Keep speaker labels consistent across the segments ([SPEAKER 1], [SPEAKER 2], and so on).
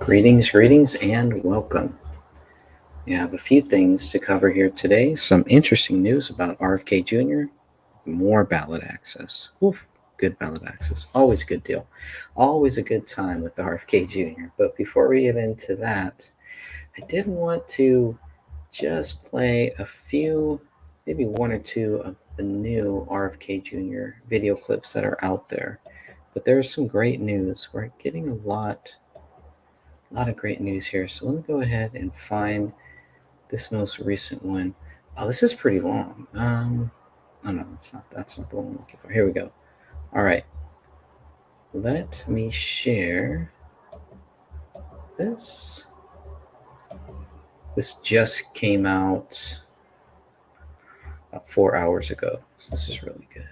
[SPEAKER 1] Greetings, and welcome. We have a few things to cover here today. Some interesting news about RFK Jr., more ballot access. Oof, good ballot access. Always a good deal. Always a good time with the RFK Jr. But before we get into that, I did want to just play a few, maybe one or two of the new RFK Jr. video clips that are out there. But there's some great news. We're getting a lot of great news here. So let me go ahead and find this most recent one. Oh, this is pretty long. Oh no, that's not the one I'm looking for. Here we go. All right. Let me share this. This just came out about 4 hours ago. So this is really good.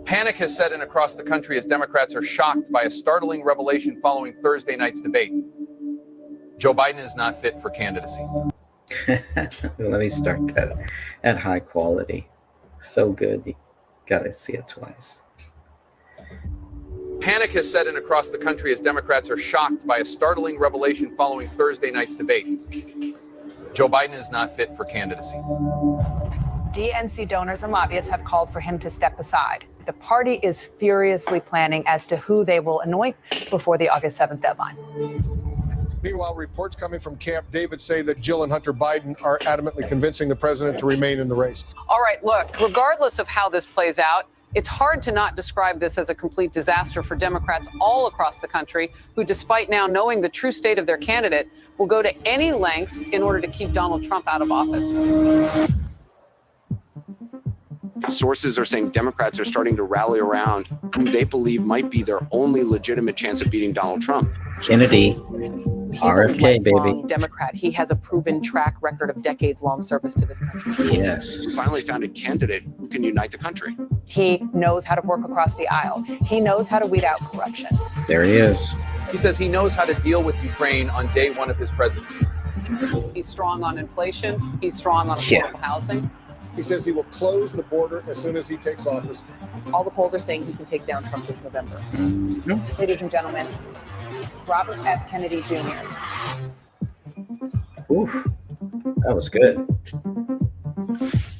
[SPEAKER 2] Panic has set in across the country as Democrats are shocked by a startling revelation following Thursday night's debate. Joe Biden is not fit for candidacy.
[SPEAKER 1] Let me start that at high quality. So good, you gotta see it twice.
[SPEAKER 2] Panic has set in across the country as Democrats are shocked by a startling revelation following Thursday night's debate. Joe Biden is not fit for candidacy.
[SPEAKER 3] DNC donors and lobbyists have called for him to step aside. The party is furiously planning as to who they will anoint before the August 7th deadline.
[SPEAKER 4] Meanwhile, reports coming from Camp David say that Jill and Hunter Biden are adamantly convincing the president to remain in the race.
[SPEAKER 5] All right, look, regardless of how this plays out, it's hard to not describe this as a complete disaster for Democrats all across the country who, despite now knowing the true state of their candidate, will go to any lengths in order to keep Donald Trump out of office.
[SPEAKER 6] Sources are saying Democrats are starting to rally around who they believe might be their only legitimate chance of beating Donald Trump.
[SPEAKER 1] Kennedy,
[SPEAKER 5] He's
[SPEAKER 1] RFK,
[SPEAKER 5] a lifelong
[SPEAKER 1] baby.
[SPEAKER 5] Democrat. He has a proven track record of decades-long service to this country.
[SPEAKER 1] Yes.
[SPEAKER 6] We finally found a candidate who can unite the country.
[SPEAKER 3] He knows how to work across the aisle. He knows how to weed out corruption.
[SPEAKER 1] There he is.
[SPEAKER 2] He says he knows how to deal with Ukraine on day one of his presidency.
[SPEAKER 5] He's strong on inflation. He's strong on affordable housing.
[SPEAKER 4] He says he will close the border as soon as he takes office.
[SPEAKER 5] All the polls are saying he can take down Trump this November.
[SPEAKER 3] Ladies and gentlemen, Robert F. Kennedy Jr.
[SPEAKER 1] Oof, that was good.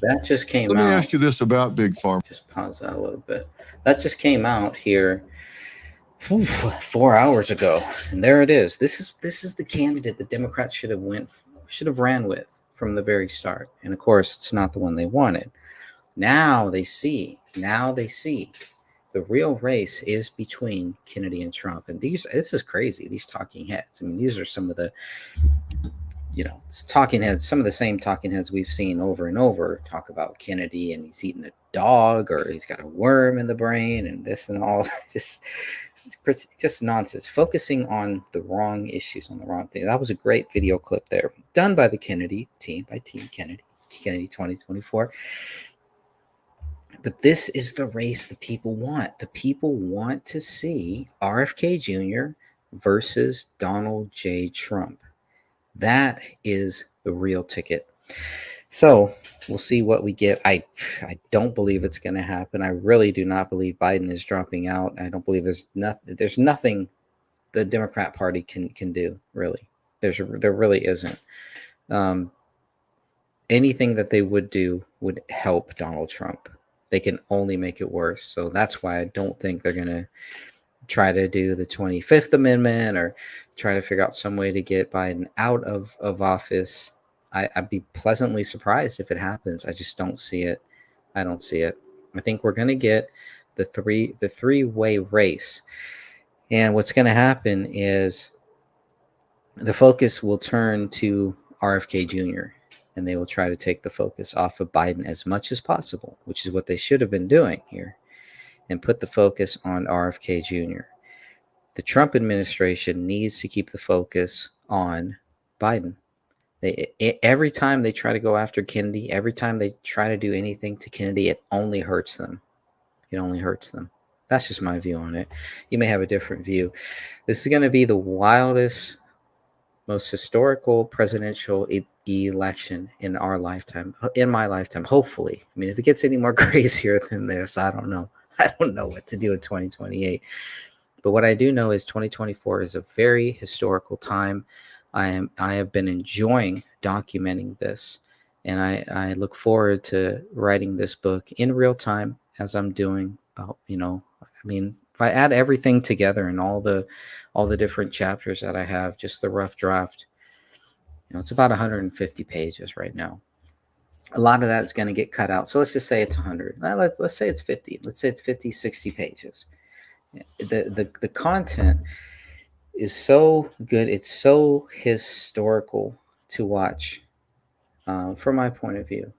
[SPEAKER 1] That just came out.
[SPEAKER 7] Let me ask you this about Big Pharma.
[SPEAKER 1] Just pause that a little bit. That just came out here 4 hours ago, and there it is. This is the candidate the Democrats should have ran with from the very start. And of course, it's not the one they wanted. Now they see the real race is between Kennedy and Trump. And this is crazy. These talking heads. I mean, these are some of the talking heads, some of the same talking heads we've seen over and over talk about Kennedy and he's eating a dog or he's got a worm in the brain and this and all. Just nonsense, focusing on the wrong issues, on the wrong thing. That was a great video clip there, done by the Kennedy team, by Team Kennedy 2024. But this is the race the people want. The people want to see RFK Jr. versus Donald J. Trump. That is the real ticket. So we'll see what we get. I don't believe it's going to happen. I really do not believe Biden is dropping out. I don't believe there's nothing the Democrat Party can do, really. There really isn't. Anything that they would do would help Donald Trump. They can only make it worse. So that's why I don't think they're going to try to do the 25th Amendment or try to figure out some way to get Biden out of office. I'd be pleasantly surprised if it happens. I just don't see it. I don't see it. I think we're going to get the three-way race. And what's going to happen is the focus will turn to RFK Jr., and they will try to take the focus off of Biden as much as possible, which is what they should have been doing here, and put the focus on RFK Jr. The Trump administration needs to keep the focus on Biden. Every time they try to go after Kennedy, every time they try to do anything to Kennedy, it only hurts them. It only hurts them. That's just my view on it. You may have a different view. This is going to be the wildest, most historical presidential election in our lifetime, in my lifetime, hopefully. I mean, if it gets any more crazier than this, I don't know. I don't know what to do in 2028. But what I do know is 2024 is a very historical time. I have been enjoying documenting this, and I look forward to writing this book in real time as I'm doing. I mean, if I add everything together and all the different chapters that I have, just the rough draft, it's about 150 pages right now. A lot of that is going to get cut out. So let's just say it's 100. Let's say it's 50. Let's say it's 50, 60 pages. The content is so good. It's so historical to watch from my point of view.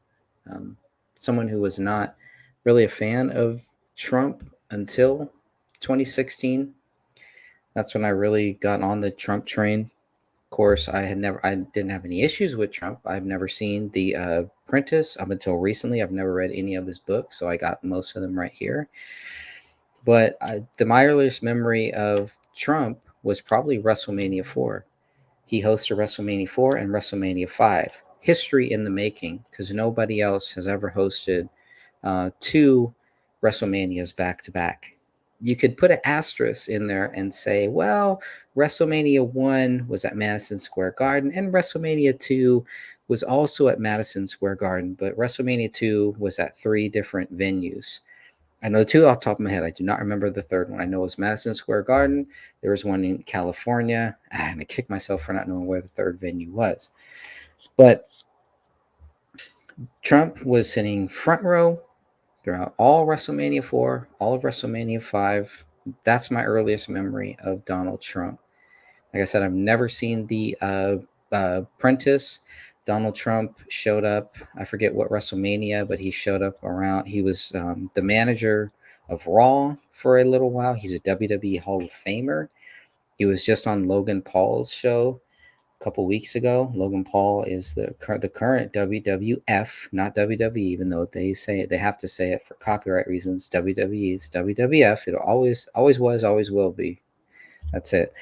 [SPEAKER 1] Someone who was not really a fan of Trump until 2016. That's when I really got on the Trump train. Of course, I didn't have any issues with Trump. I've never seen The Apprentice up until recently. I've never read any of his books, so I got most of them right here. But my earliest memory of Trump was probably WrestleMania 4. He hosted WrestleMania 4 and WrestleMania 5. History in the making, because nobody else has ever hosted two WrestleManias back to back. You could put an asterisk in there and say, well, WrestleMania 1 was at Madison Square Garden, and WrestleMania 2 was also at Madison Square Garden, but WrestleMania 2 was at 3 different venues. I know 2 off the top of my head. I do not remember the third one. I know it was Madison Square Garden. There was one in California, and I kicked myself for not knowing where the third venue was. But Trump was sitting front row throughout all WrestleMania 4, all of WrestleMania 5. That's my earliest memory of Donald Trump. Like I said, I've never seen The Apprentice. Donald Trump showed up. I forget what WrestleMania, but he showed up around. He was the manager of Raw for a little while. He's a WWE Hall of Famer. He was just on Logan Paul's show a couple weeks ago. Logan Paul is the current WWF, not WWE, even though they say it, they have to say it for copyright reasons. WWE is WWF. It always was, always will be. That's it.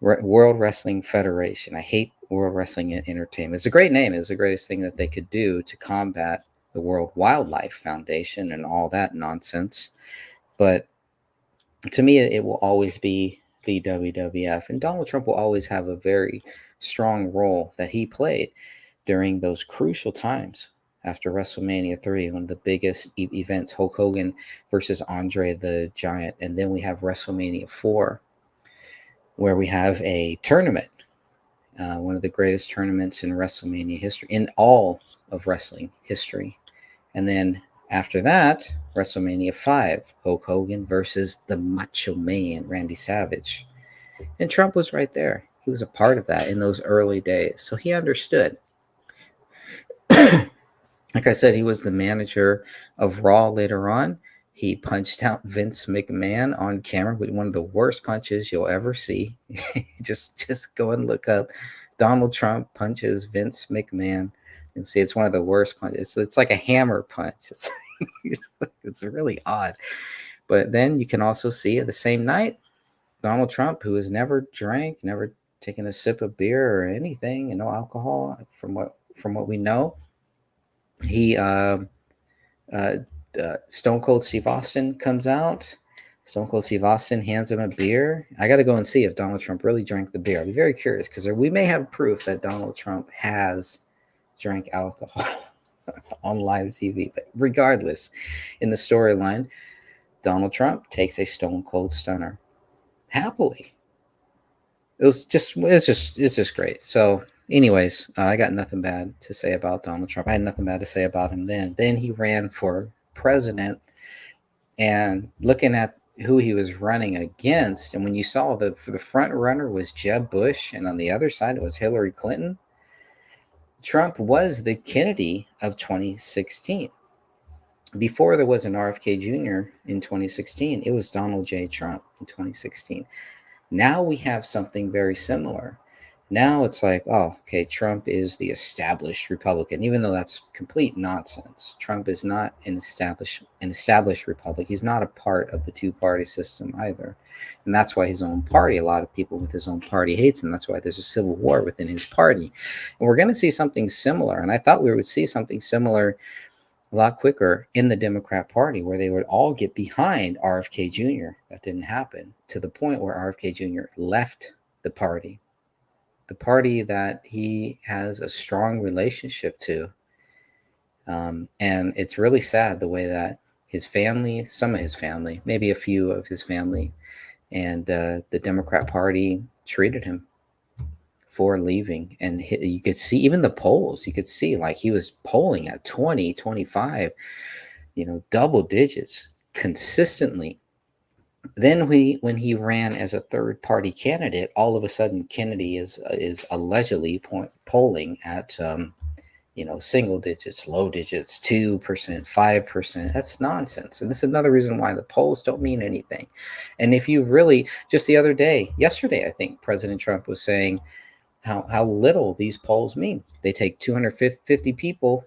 [SPEAKER 1] World Wrestling Federation. I hate World Wrestling Entertainment. It's a great name. It's the greatest thing that they could do to combat the World Wildlife Foundation and all that nonsense. But to me, it will always be the WWF. And Donald Trump will always have a very strong role that he played during those crucial times after WrestleMania 3, one of the biggest events, Hulk Hogan versus Andre the Giant. And then we have WrestleMania 4, where we have a tournament, one of the greatest tournaments in WrestleMania history, in all of wrestling history. And then after that, WrestleMania 5, Hulk Hogan versus the Macho Man, Randy Savage. And Trump was right there. He was a part of that in those early days. So he understood. Like I said, he was the manager of Raw later on. He punched out Vince McMahon on camera with one of the worst punches you'll ever see. just go and look up Donald Trump punches Vince McMahon and see it's one of the worst punches. It's like a hammer punch. It's really odd. But then you can also see the same night, Donald Trump, who has never drank, never taken a sip of beer or anything, and no alcohol from what we know. He Stone Cold Steve Austin comes out. Stone Cold Steve Austin hands him a beer. I got to go and see if Donald Trump really drank the beer. I'll be very curious because we may have proof that Donald Trump has drank alcohol on live TV. But regardless, in the storyline, Donald Trump takes a Stone Cold Stunner happily. It's just great. So anyways, I got nothing bad to say about Donald Trump. I had nothing bad to say about him then. Then he ran for president, and looking at who he was running against, and when you saw the front runner was Jeb Bush, and on the other side it was Hillary Clinton, Trump was the Kennedy of 2016. Before there was an RFK Jr. in 2016, it was Donald J. Trump in 2016. Now we have something very similar. Now it's like, oh, okay, Trump is the established Republican, even though that's complete nonsense. Trump is not an established republic. He's not a part of the two-party system either. And that's why his own party, a lot of people with his own party hates him. That's why there's a civil war within his party. And we're going to see something similar. And I thought we would see something similar a lot quicker in the Democrat Party, where they would all get behind RFK Jr. That didn't happen, to the point where RFK Jr. left the party that he has a strong relationship to. And it's really sad the way that his family, some of his family, maybe a few of his family, and the Democrat Party treated him for leaving. And you could see even the polls, you could see like he was polling at 20, 25, double digits consistently. Then when he ran as a third party candidate, all of a sudden Kennedy is allegedly polling at single digits, low digits, 2%, 5%. That's nonsense. And this is another reason why the polls don't mean anything. And if you really, just yesterday, I think President Trump was saying how little these polls mean. They take 250 people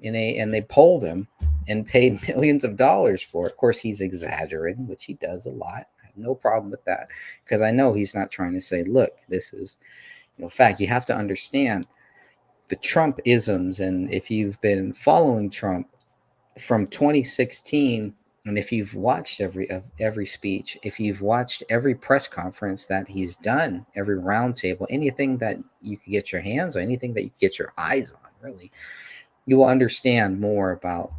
[SPEAKER 1] and they poll them and pay millions of dollars for it. Of course, he's exaggerating, which he does a lot. I have no problem with that, because I know he's not trying to say, look, this is, fact. You have to understand the Trump isms. And if you've been following Trump from 2016, and if you've watched every speech, if you've watched every press conference that he's done, every roundtable, anything that you could get your hands on, anything that you could get your eyes on, really, you will understand more about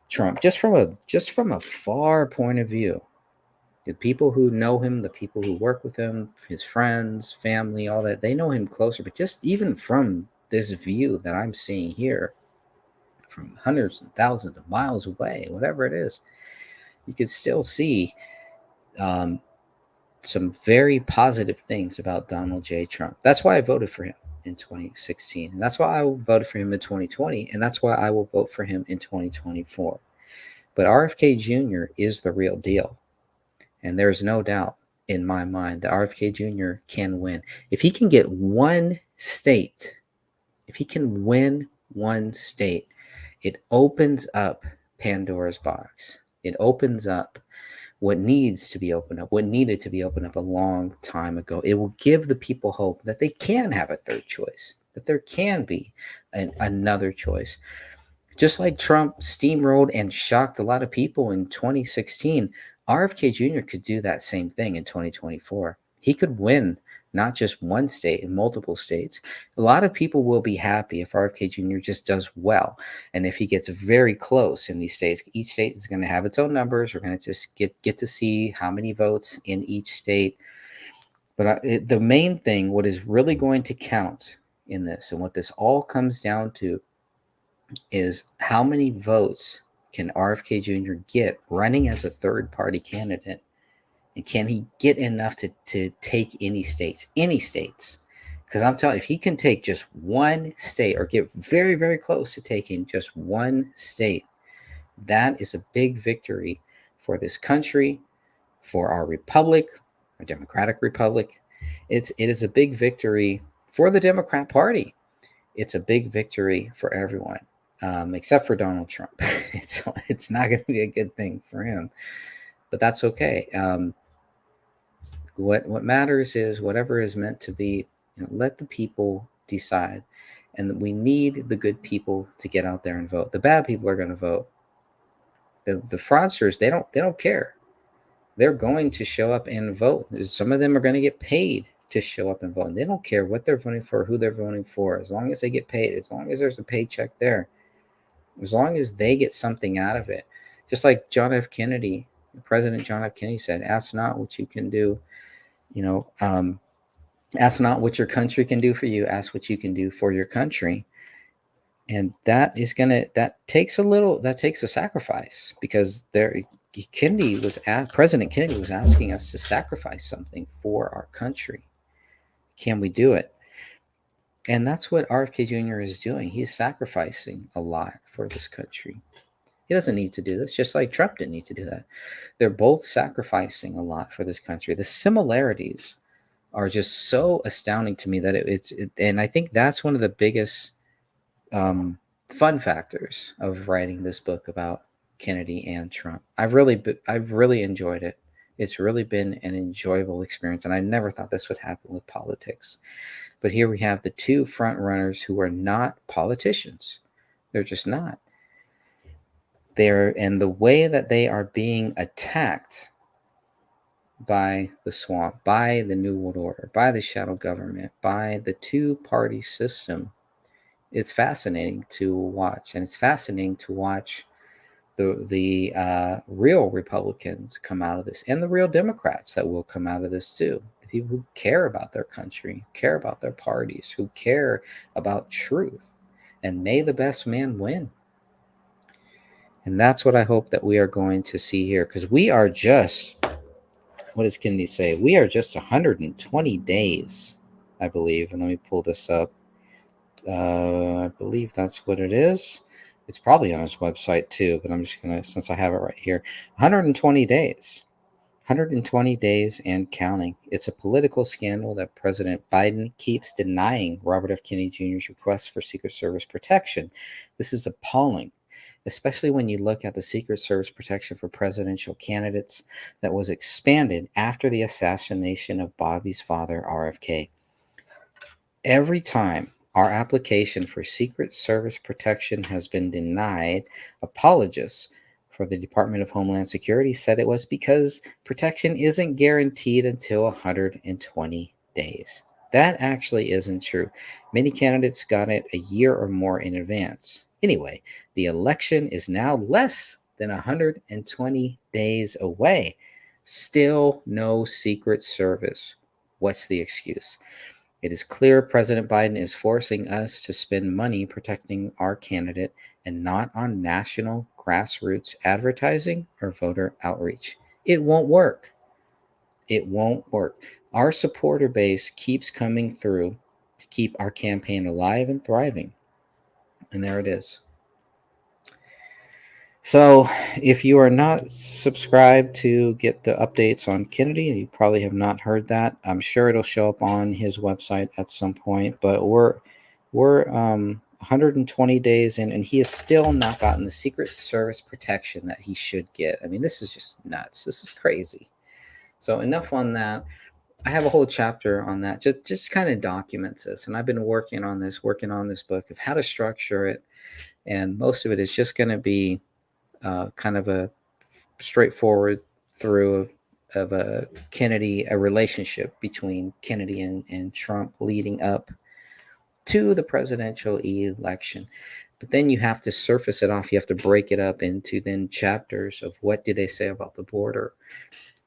[SPEAKER 1] Trump just from a far point of view. The people who know him, the people who work with him, his friends, family, all that, they know him closer. But just even from this view that I'm seeing here, from hundreds and thousands of miles away, whatever it is, you can still see some very positive things about Donald J. Trump. That's why I voted for him in 2016. And that's why I voted for him in 2020. And that's why I will vote for him in 2024. But RFK Jr. is the real deal. And there's no doubt in my mind that RFK Jr. can win. If he can get one state, if he can win one state, it opens up Pandora's box. It opens up what needs to be opened up, what needed to be opened up a long time ago. It will give the people hope that they can have a third choice, that there can be another choice. Just like Trump steamrolled and shocked a lot of people in 2016, RFK Jr. could do that same thing in 2024. He could win not just one state, in multiple states. A lot of people will be happy if RFK Jr. just does well. And if he gets very close in these states, each state is going to have its own numbers. We're going to just get to see how many votes in each state. But the main thing, what is really going to count in this, and what this all comes down to, is how many votes can RFK Jr. get running as a third party candidate? And can he get enough to take any states? Because I'm telling you, if he can take just one state, or get very, very close to taking just one state, that is a big victory for this country, for our republic, our democratic republic. It is a big victory for the Democrat Party. It's a big victory for everyone, except for Donald Trump. It's not going to be a good thing for him, but that's okay. What matters is whatever is meant to be. Let the people decide, and we need the good people to get out there and vote. The bad people are going to vote. The fraudsters, they don't care. They're going to show up and vote. Some of them are going to get paid to show up and vote. And they don't care what they're voting for, who they're voting for, as long as they get paid, as long as there's a paycheck there, as long as they get something out of it. Just like President John F. Kennedy said, ask not what you can do. Ask not what your country can do for you, ask what you can do for your country. And that takes a sacrifice, because President Kennedy was asking us to sacrifice something for our country. Can we do it? And that's what RFK Jr. is doing. He is sacrificing a lot for this country. He doesn't need to do this, just like Trump didn't need to do that. They're both sacrificing a lot for this country. The similarities are just so astounding to me that and I think that's one of the biggest fun factors of writing this book about Kennedy and Trump. I've really enjoyed it. It's really been an enjoyable experience, and I never thought this would happen with politics. But here we have the two front runners who are not politicians. They're just not. And the way that they are being attacked by the swamp, by the New World Order, by the shadow government, by the two-party system, it's fascinating to watch. And it's fascinating to watch the real Republicans come out of this, and the real Democrats that will come out of this too. The people who care about their country, care about their parties, who care about truth. And may the best man win. And that's what I hope that we are going to see here, because we are just, what does Kennedy say? We are just 120 days, I believe. And let me pull this up. I believe that's what it is. It's probably on his website too, but I'm just going to, since I have it right here, 120 days. 120 days and counting. It's a political scandal that President Biden keeps denying Robert F. Kennedy Jr.'s request for Secret Service protection. This is appalling, especially when you look at the Secret Service protection for presidential candidates that was expanded after the assassination of Bobby's father, RFK. Every time our application for Secret Service protection has been denied, apologists for the Department of Homeland Security said it was because protection isn't guaranteed until 120 days. That actually isn't true. Many candidates got it a year or more in advance. Anyway, the election is now less than 120 days away. Still no Secret Service. What's the excuse? It is clear President Biden is forcing us to spend money protecting our candidate and not on national grassroots advertising or voter outreach. It won't work. It won't work. Our supporter base keeps coming through to keep our campaign alive and thriving. And there it is. So if you are not subscribed to get the updates on Kennedy, you probably have not heard that. I'm sure it'll show up on his website at some point, but we're 120 days in, and he has still not gotten the Secret Service protection that he should get. I mean, this is just nuts. This is crazy. So enough on that. I have a whole chapter on that. Just kind of documents this, and I've been working on this book of how to structure it, and most of it is just going to be kind of a straightforward through of a relationship between Kennedy and Trump leading up to the presidential election. But then you have to surface it off. You have to break it up into then chapters of what do they say about the border?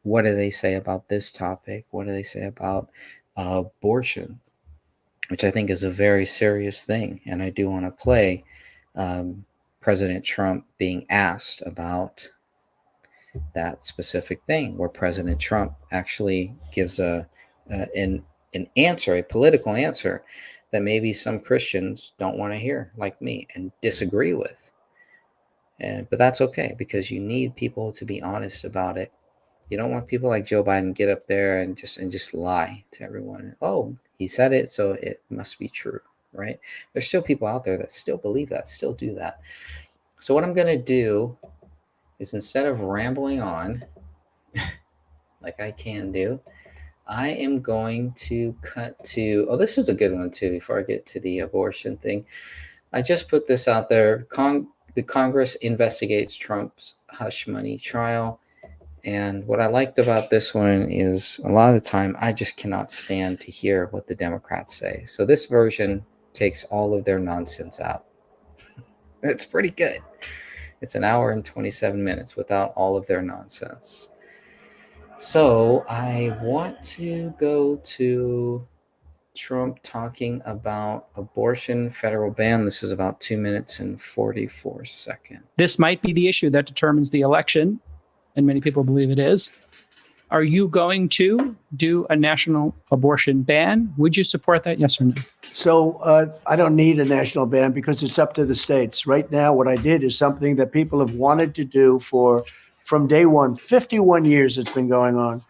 [SPEAKER 1] What do they say about this topic? What do they say about abortion? Which I think is a very serious thing. And I do want to play President Trump being asked about that specific thing, where President Trump actually gives an answer, a political answer that maybe some Christians don't want to hear, like me, and disagree with. But that's okay, because you need people to be honest about it. You don't want people like Joe Biden get up there and just lie to everyone. Oh, he said it, so it must be true, right? There's still people out there that still believe that, still do that. So what I'm going to do is, instead of rambling on like I can do, I am going to cut to, oh, this is a good one too, before I get to the abortion thing. I just put this out there. The Congress investigates Trump's hush money trial. And what I liked about this one is, a lot of the time, I just cannot stand to hear what the Democrats say. So this version takes all of their nonsense out. It's pretty good. It's an hour and 27 minutes without all of their nonsense. So I want to go to Trump talking about abortion, federal ban. This is about 2 minutes and 44 seconds.
[SPEAKER 8] This might be the issue that determines the election, and many people believe it is. Are you going to do a national abortion ban? Would you support that, yes or no?
[SPEAKER 9] So I don't need a national ban because it's up to the states. Right now, what I did is something that people have wanted to do from day one. 51 years it's been going on.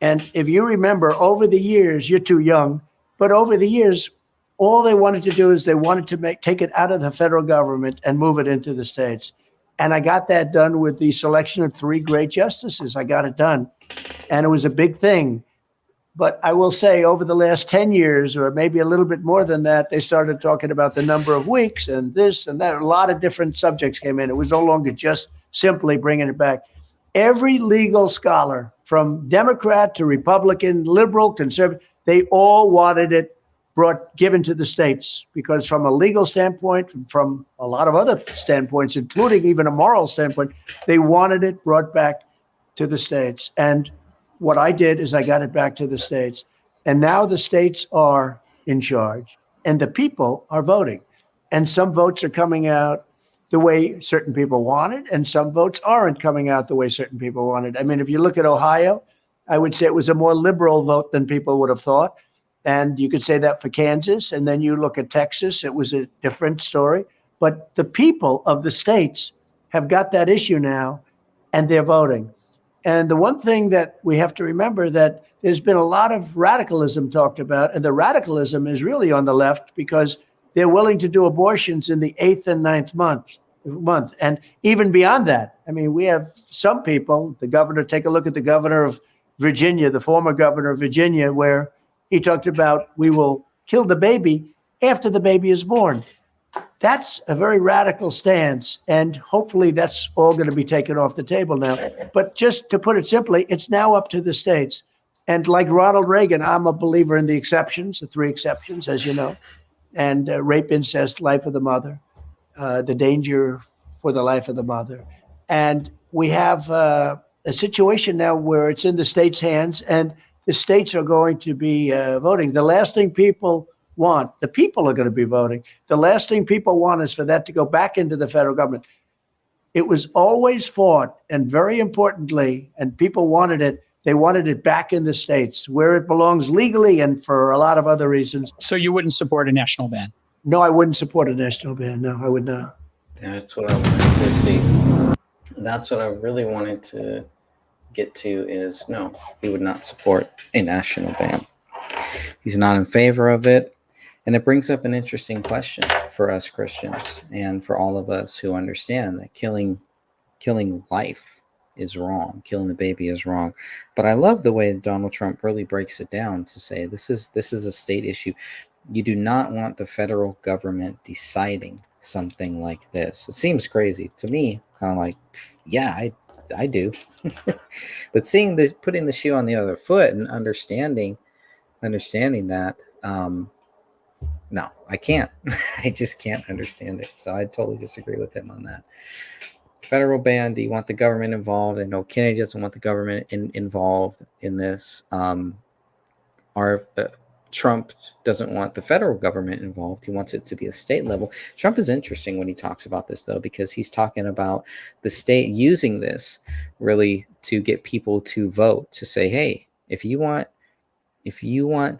[SPEAKER 9] And if you remember, over the years, you're too young, but over the years, all they wanted to do is they wanted to take it out of the federal government and move it into the states. And I got that done with the selection of 3 great justices. I got it done. And it was a big thing. But I will say over the last 10 years, or maybe a little bit more than that, they started talking about the number of weeks and this and that. A lot of different subjects came in. It was no longer just simply bringing it back. Every legal scholar, from Democrat to Republican, liberal, conservative, they all wanted it given to the states, because from a legal standpoint, from a lot of other standpoints, including even a moral standpoint, they wanted it brought back to the states. And what I did is I got it back to the states. And now the states are in charge and the people are voting. And some votes are coming out the way certain people wanted, and some votes aren't coming out the way certain people wanted. I mean, if you look at Ohio, I would say it was a more liberal vote than people would have thought. And you could say that for Kansas. And then you look at Texas, it was a different story. But the people of the states have got that issue now, and they're voting. And the one thing that we have to remember, that there's been a lot of radicalism talked about, and the radicalism is really on the left because they're willing to do abortions in the 8th and 9th month. And even beyond that, I mean, we have some people, the governor, take a look at the governor of Virginia, the former governor of Virginia, where he talked about we will kill the baby after the baby is born. That's a very radical stance, and hopefully that's all going to be taken off the table now. But just to put it simply, it's now up to the states. And like Ronald Reagan, I'm a believer in the exceptions, the 3 exceptions, as you know, and rape, incest, life of the mother, the danger for the life of the mother. And we have a situation now where it's in the states' hands, and the states are going to be voting. The last thing people want, the people are going to be voting. The last thing people want is for that to go back into the federal government. It was always fought, and very importantly, and people wanted it, they wanted it back in the states where it belongs legally and for a lot of other reasons.
[SPEAKER 8] So you wouldn't support a national ban?
[SPEAKER 9] No, I wouldn't support a national ban. No, I would not.
[SPEAKER 1] That's what I wanted to see. That's what I really wanted to get to is no, he would not support a national ban. He's not in favor of it. And it brings up an interesting question for us Christians and for all of us who understand that killing life is wrong, killing the baby is wrong. But I love the way Donald Trump really breaks it down to say this is a state issue. You do not want the federal government deciding something like this. It seems crazy to me, kind of like, yeah, I do. But putting the shoe on the other foot and understanding that, no, I can't. I just can't understand it. So I totally disagree with him on that. Federal ban, do you want the government involved? I know Kennedy doesn't want the government involved in this. Trump doesn't want the federal government involved. He wants it to be a state level. Trump is interesting when he talks about this, though, because he's talking about the state using this really to get people to vote, to say, hey, if you want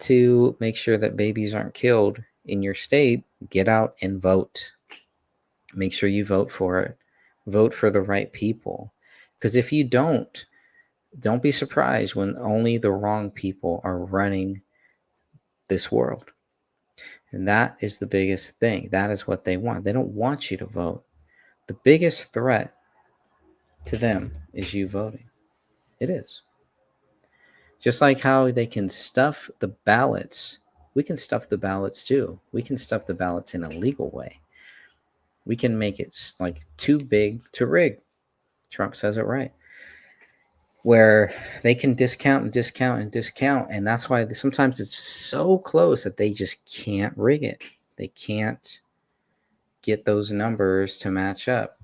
[SPEAKER 1] to make sure that babies aren't killed in your state, get out and vote. Make sure you vote for it. Vote for the right people. Because if you don't be surprised when only the wrong people are running this world. And that is the biggest thing. That is what they want. They don't want you to vote. The biggest threat to them is you voting. It is. Just like how they can stuff the ballots, we can stuff the ballots too. We can stuff the ballots in a legal way. We can make it like too big to rig. Trump says it right. Where they can discount and discount and discount. And that's why sometimes it's so close that they just can't rig it. They can't get those numbers to match up.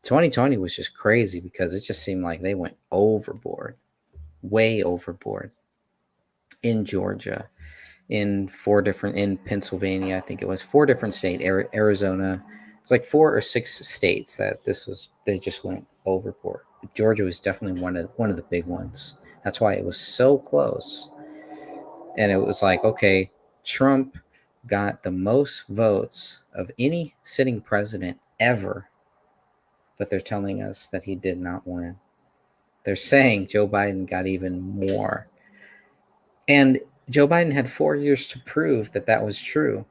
[SPEAKER 1] 2020 was just crazy because it just seemed like they went overboard, way overboard. In Georgia, in Pennsylvania, I think it was 4 different states, Arizona. It's like 4 or 6 states that they just went overboard. Georgia was definitely one of the big ones. That's why it was so close. And it was like, okay, Trump got the most votes of any sitting president ever, but they're telling us that he did not win. They're saying Joe Biden got even more. And Joe Biden had 4 years to prove that that was true,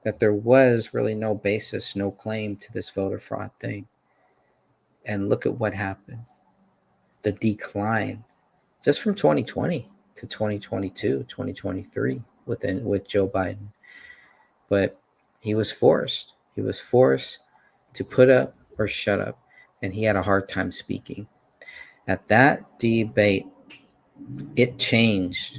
[SPEAKER 1] that there was really no basis, no claim to this voter fraud thing. And look at what happened. The decline just from 2020. to 2022, 2023 with Joe Biden. But he was forced. He was forced to put up or shut up, and he had a hard time speaking. At that debate, it changed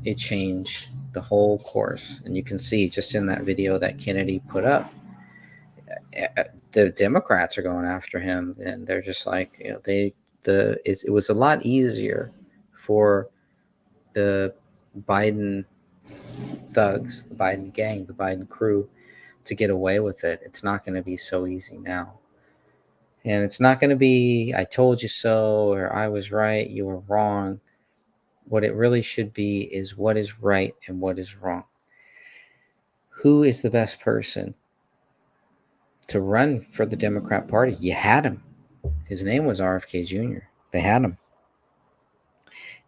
[SPEAKER 1] the whole course. And you can see just in that video that Kennedy put up, the Democrats are going after him, and they're just like, you know, it was a lot easier for the Biden thugs, the Biden gang, the Biden crew to get away with it. It's not going to be so easy now. And it's not going to be, I told you so, or I was right, you were wrong. What it really should be is what is right and what is wrong. Who is the best person to run for the Democrat Party? You had him. His name was RFK Jr. They had him.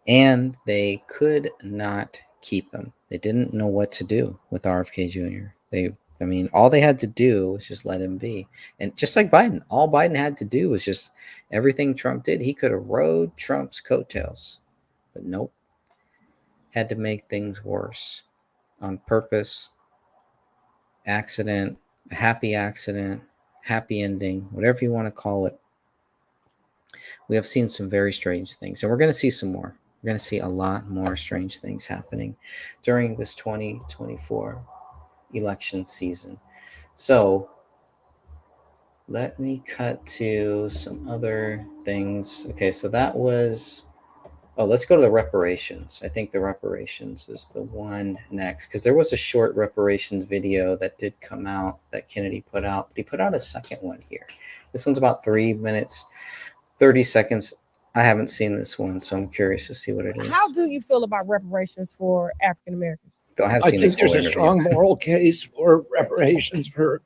[SPEAKER 1] And they could not keep him. They didn't know what to do with RFK Jr. All they had to do was just let him be. And just like Biden, all Biden had to do was just everything Trump did. He could have rode Trump's coattails. But nope. Had to make things worse on purpose. Accident, happy ending, whatever you want to call it. We have seen some very strange things, and we're going to see some more. We're going to see a lot more strange things happening during this 2024 election season. So let me cut to some other things. Okay, so that was... Oh, let's go to the reparations. I think the reparations is the one next, because there was a short reparations video that did come out that Kennedy put out. But he put out a second one here. This one's about 3 minutes, 30 seconds. I haven't seen this one, so I'm curious to see what it is.
[SPEAKER 10] How do you feel about reparations for African Americans?
[SPEAKER 11] I think there's a strong moral case for reparations for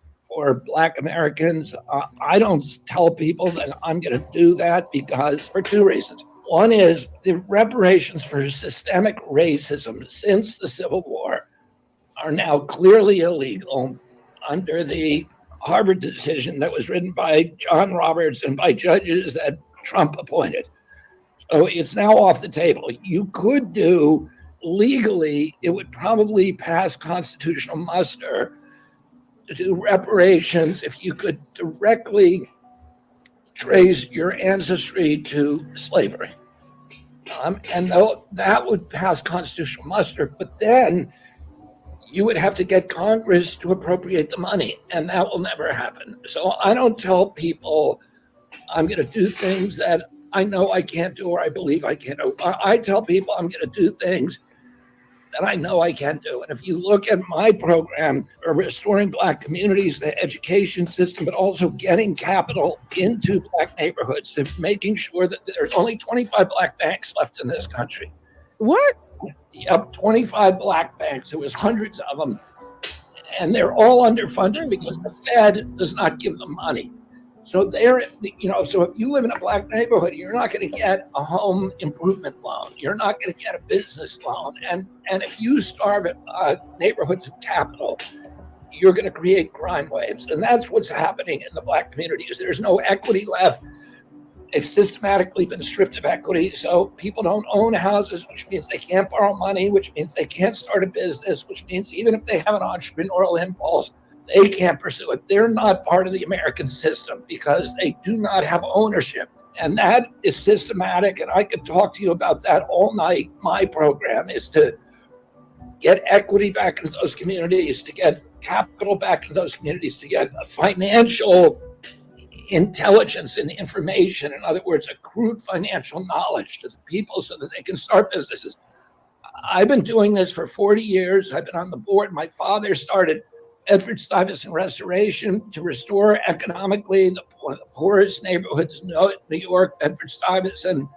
[SPEAKER 11] Black Americans. I don't tell people that I'm going to do that because for two reasons. One is the reparations for systemic racism since the Civil War are now clearly illegal under the Harvard decision that was written by John Roberts and by judges that Trump appointed. So it's now off the table. You could do legally, it would probably pass constitutional muster to do reparations if you could directly trace your ancestry to slavery. And that would pass constitutional muster, but then you would have to get Congress to appropriate the money, and that will never happen. So I don't tell people I'm going to do things that I know I can't do or I believe I can't do. I tell people I'm going to do things that I know I can do. And if you look at my program for restoring Black communities, the education system, but also getting capital into Black neighborhoods, to making sure that there's only 25 Black banks left in this country.
[SPEAKER 10] What?
[SPEAKER 11] Yep, 25 Black banks. There was hundreds of them. And they're all underfunded because the Fed does not give them money. So so if you live in a Black neighborhood, you're not going to get a home improvement loan. You're not going to get a business loan. And if you starve neighborhoods of capital, you're going to create crime waves. And that's what's happening in the Black communities. There's no equity left. They've systematically been stripped of equity. So people don't own houses, which means they can't borrow money, which means they can't start a business, which means even if they have an entrepreneurial impulse, they can't pursue it. They're not part of the American system because they do not have ownership. And that is systematic. And I could talk to you about that all night. My program is to get equity back into those communities, to get capital back into those communities, to get financial intelligence and information. In other words, accrued financial knowledge to the people so that they can start businesses. I've been doing this for 40 years. I've been on the board. My father started Bedford-Stuyvesant Restoration to restore economically one of the poorest neighborhoods in New York, Bedford-Stuyvesant.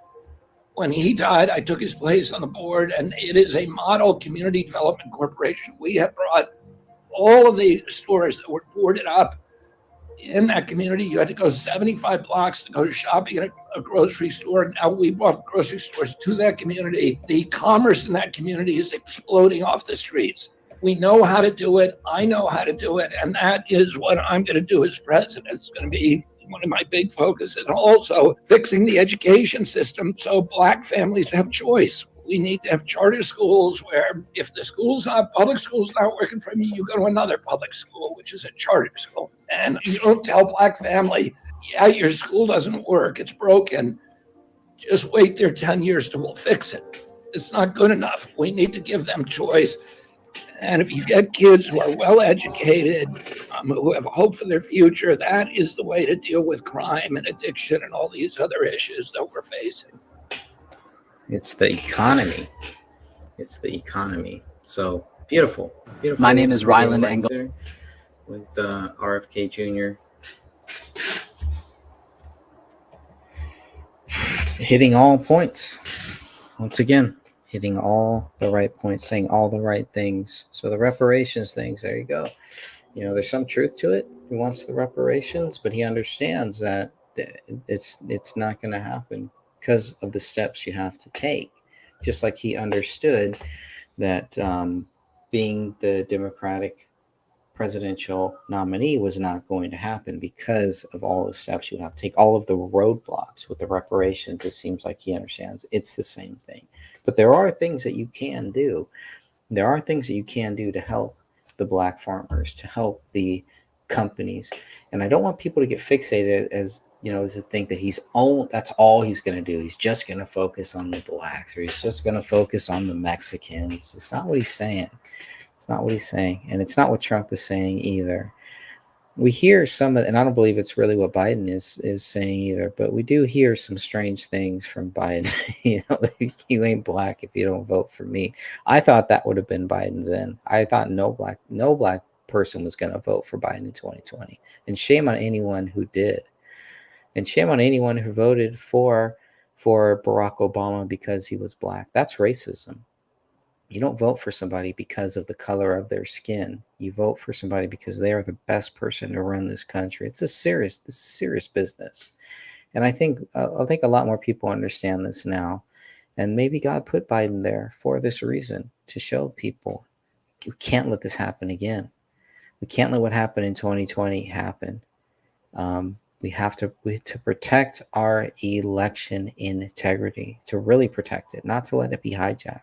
[SPEAKER 11] When he died, I took his place on the board, and it is a model community development corporation. We have brought all of the stores that were boarded up in that community. You had to go 75 blocks to go shopping at a grocery store. Now we brought grocery stores to that community. The commerce in that community is exploding off the streets. We know how to do it. I know how to do it. And that is what I'm going to do as president. It's going to be one of my big focuses. And also fixing the education system so Black families have choice. We need to have charter schools where if the public school's not working for me, you go to another public school, which is a charter school. And you don't tell black family, yeah, your school doesn't work, it's broken. Just wait there 10 years and we'll fix it. It's not good enough. We need to give them choice. And if you get kids who are well educated, who have hope for their future, that is the way to deal with crime and addiction and all these other issues that we're facing.
[SPEAKER 1] It's the economy. It's the economy. So beautiful. Beautiful.
[SPEAKER 12] My name is
[SPEAKER 1] video
[SPEAKER 12] Ryland
[SPEAKER 1] right
[SPEAKER 12] Engel.
[SPEAKER 1] there with RFK Jr. Hitting all points. Once again, hitting all the right points, saying all the right things. So the reparations things, there you go. You know, there's some truth to it. He wants the reparations, but he understands that it's not going to happen because of the steps you have to take. Just like he understood that being the Democratic presidential nominee was not going to happen because of all the steps you have to take, all of the roadblocks with the reparations. It seems like he understands it's the same thing. But there are things that you can do. There are things that you can do to help the black farmers, to help the companies. And I don't want people to get fixated as, you know, to think that that's all he's going to do. He's just going to focus on the blacks, or he's just going to focus on the Mexicans. It's not what he's saying. It's not what he's saying. And it's not what Trump is saying either. We hear some of, and I don't believe it's really what Biden is saying either, but we do hear some strange things from Biden. You know, like, you ain't black if you don't vote for me. I thought that would have been Biden's end. I thought no black person was going to vote for Biden in 2020. And shame on anyone who did. And shame on anyone who voted for Barack Obama because he was black. That's racism. You don't vote for somebody because of the color of their skin. You vote for somebody because they are the best person to run this country. This is serious business. And I think a lot more people understand this now. And maybe God put Biden there for this reason, to show people we can't let this happen again. We can't let what happened in 2020 happen. We have to protect our election integrity, to really protect it, not to let it be hijacked.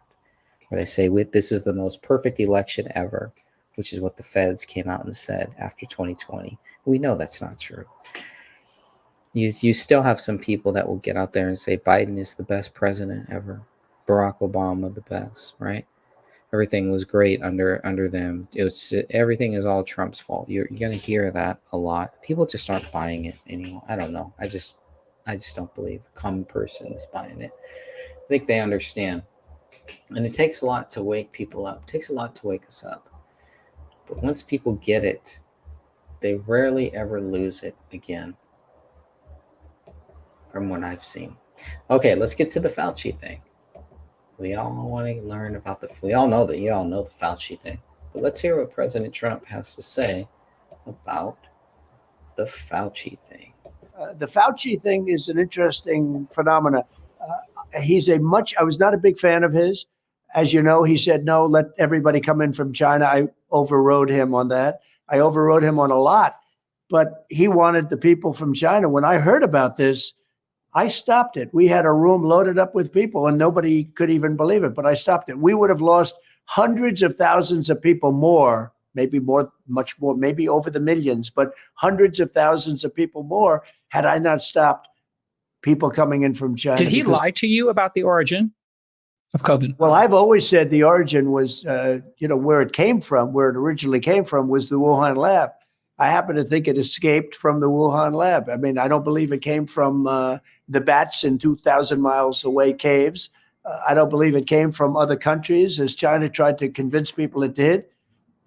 [SPEAKER 1] Where they say this is the most perfect election ever, which is what the feds came out and said after 2020. We know that's not true. You still have some people that will get out there and say Biden is the best president ever, Barack Obama the best, right? Everything was great under them. Everything is all Trump's fault. You're gonna hear that a lot. People just aren't buying it anymore. I don't know. I just don't believe the common person is buying it. I think they understand. And it takes a lot to wake people up. It takes a lot to wake us up. But once people get it, they rarely ever lose it again, from what I've seen. Okay, let's get to the Fauci thing. We all want to learn about we all know the Fauci thing. But let's hear what President Trump has to say about the Fauci thing.
[SPEAKER 9] The Fauci thing is an interesting phenomenon. I was not a big fan of his. As you know, he said, no, let everybody come in from China. I overrode him on that. I overrode him on a lot, but he wanted the people from China. When I heard about this, I stopped it. We had a room loaded up with people and nobody could even believe it, but I stopped it. We would have lost hundreds of thousands of people more, maybe more, much more, maybe over the millions, but hundreds of thousands of people more had I not stopped people coming in from China.
[SPEAKER 8] Did he lie to you about the origin of COVID?
[SPEAKER 9] Well, I've always said the origin was, where it came from, where it originally came from was the Wuhan lab. I happen to think it escaped from the Wuhan lab. I mean, I don't believe it came from the bats in 2,000 miles away caves. I don't believe it came from other countries, as China tried to convince people it did.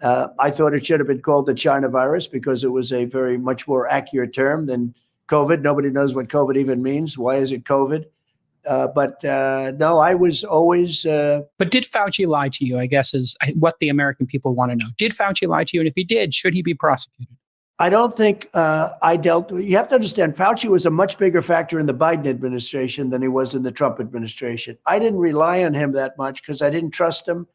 [SPEAKER 9] I thought it should have been called the China virus because it was a very much more accurate term than COVID. Nobody knows what COVID even means. Why is it COVID? But no, I was always.
[SPEAKER 8] But did Fauci lie to you, I guess, is what the American people want to know. Did Fauci lie to you? And if he did, should he be prosecuted?
[SPEAKER 9] I don't think you have to understand, Fauci was a much bigger factor in the Biden administration than he was in the Trump administration. I didn't rely on him that much because I didn't trust him.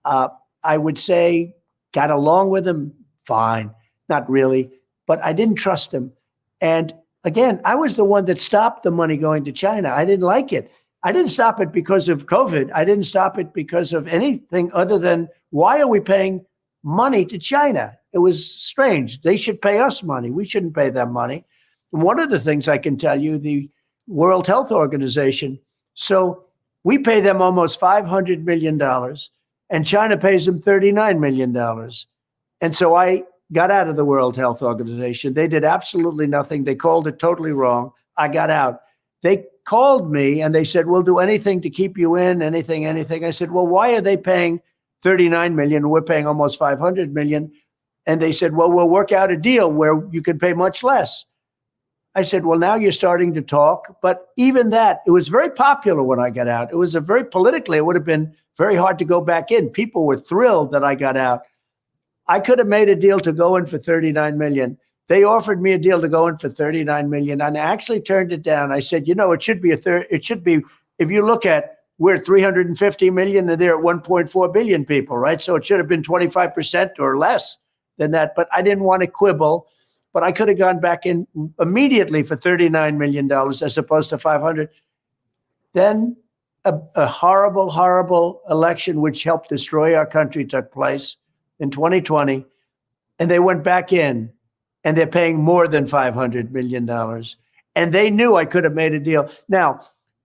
[SPEAKER 9] I would say got along with him, fine, not really, but I didn't trust him. And again, I was the one that stopped the money going to China. I didn't like it. I didn't stop it because of COVID. I didn't stop it because of anything other than why are we paying money to China? It was strange. They should pay us money. We shouldn't pay them money. And one of the things I can tell you, the World Health Organization, so we pay them almost $500 million and China pays them $39 million. And so I got out of the World Health Organization. They did absolutely nothing. They called it totally wrong. I got out. They called me and they said, we'll do anything to keep you in, anything. I said, well, why are they paying 39 million? We're paying almost 500 million. And they said, well, we'll work out a deal where you can pay much less. I said, well, now you're starting to talk. But even that, it was very popular when I got out. It was politically, it would have been very hard to go back in. People were thrilled that I got out. I could have made a deal to go in for 39 million. They offered me a deal to go in for 39 million. And I actually turned it down. I said, it should be if you look at, we're at 350 million and they're at 1.4 billion people, right? So it should have been 25% or less than that. But I didn't want to quibble. But I could have gone back in immediately for $39 million as opposed to 500. Then a horrible, horrible election, which helped destroy our country, took place in 2020. And they went back in and they're paying more than $500 million. And they knew I could have made a deal. Now,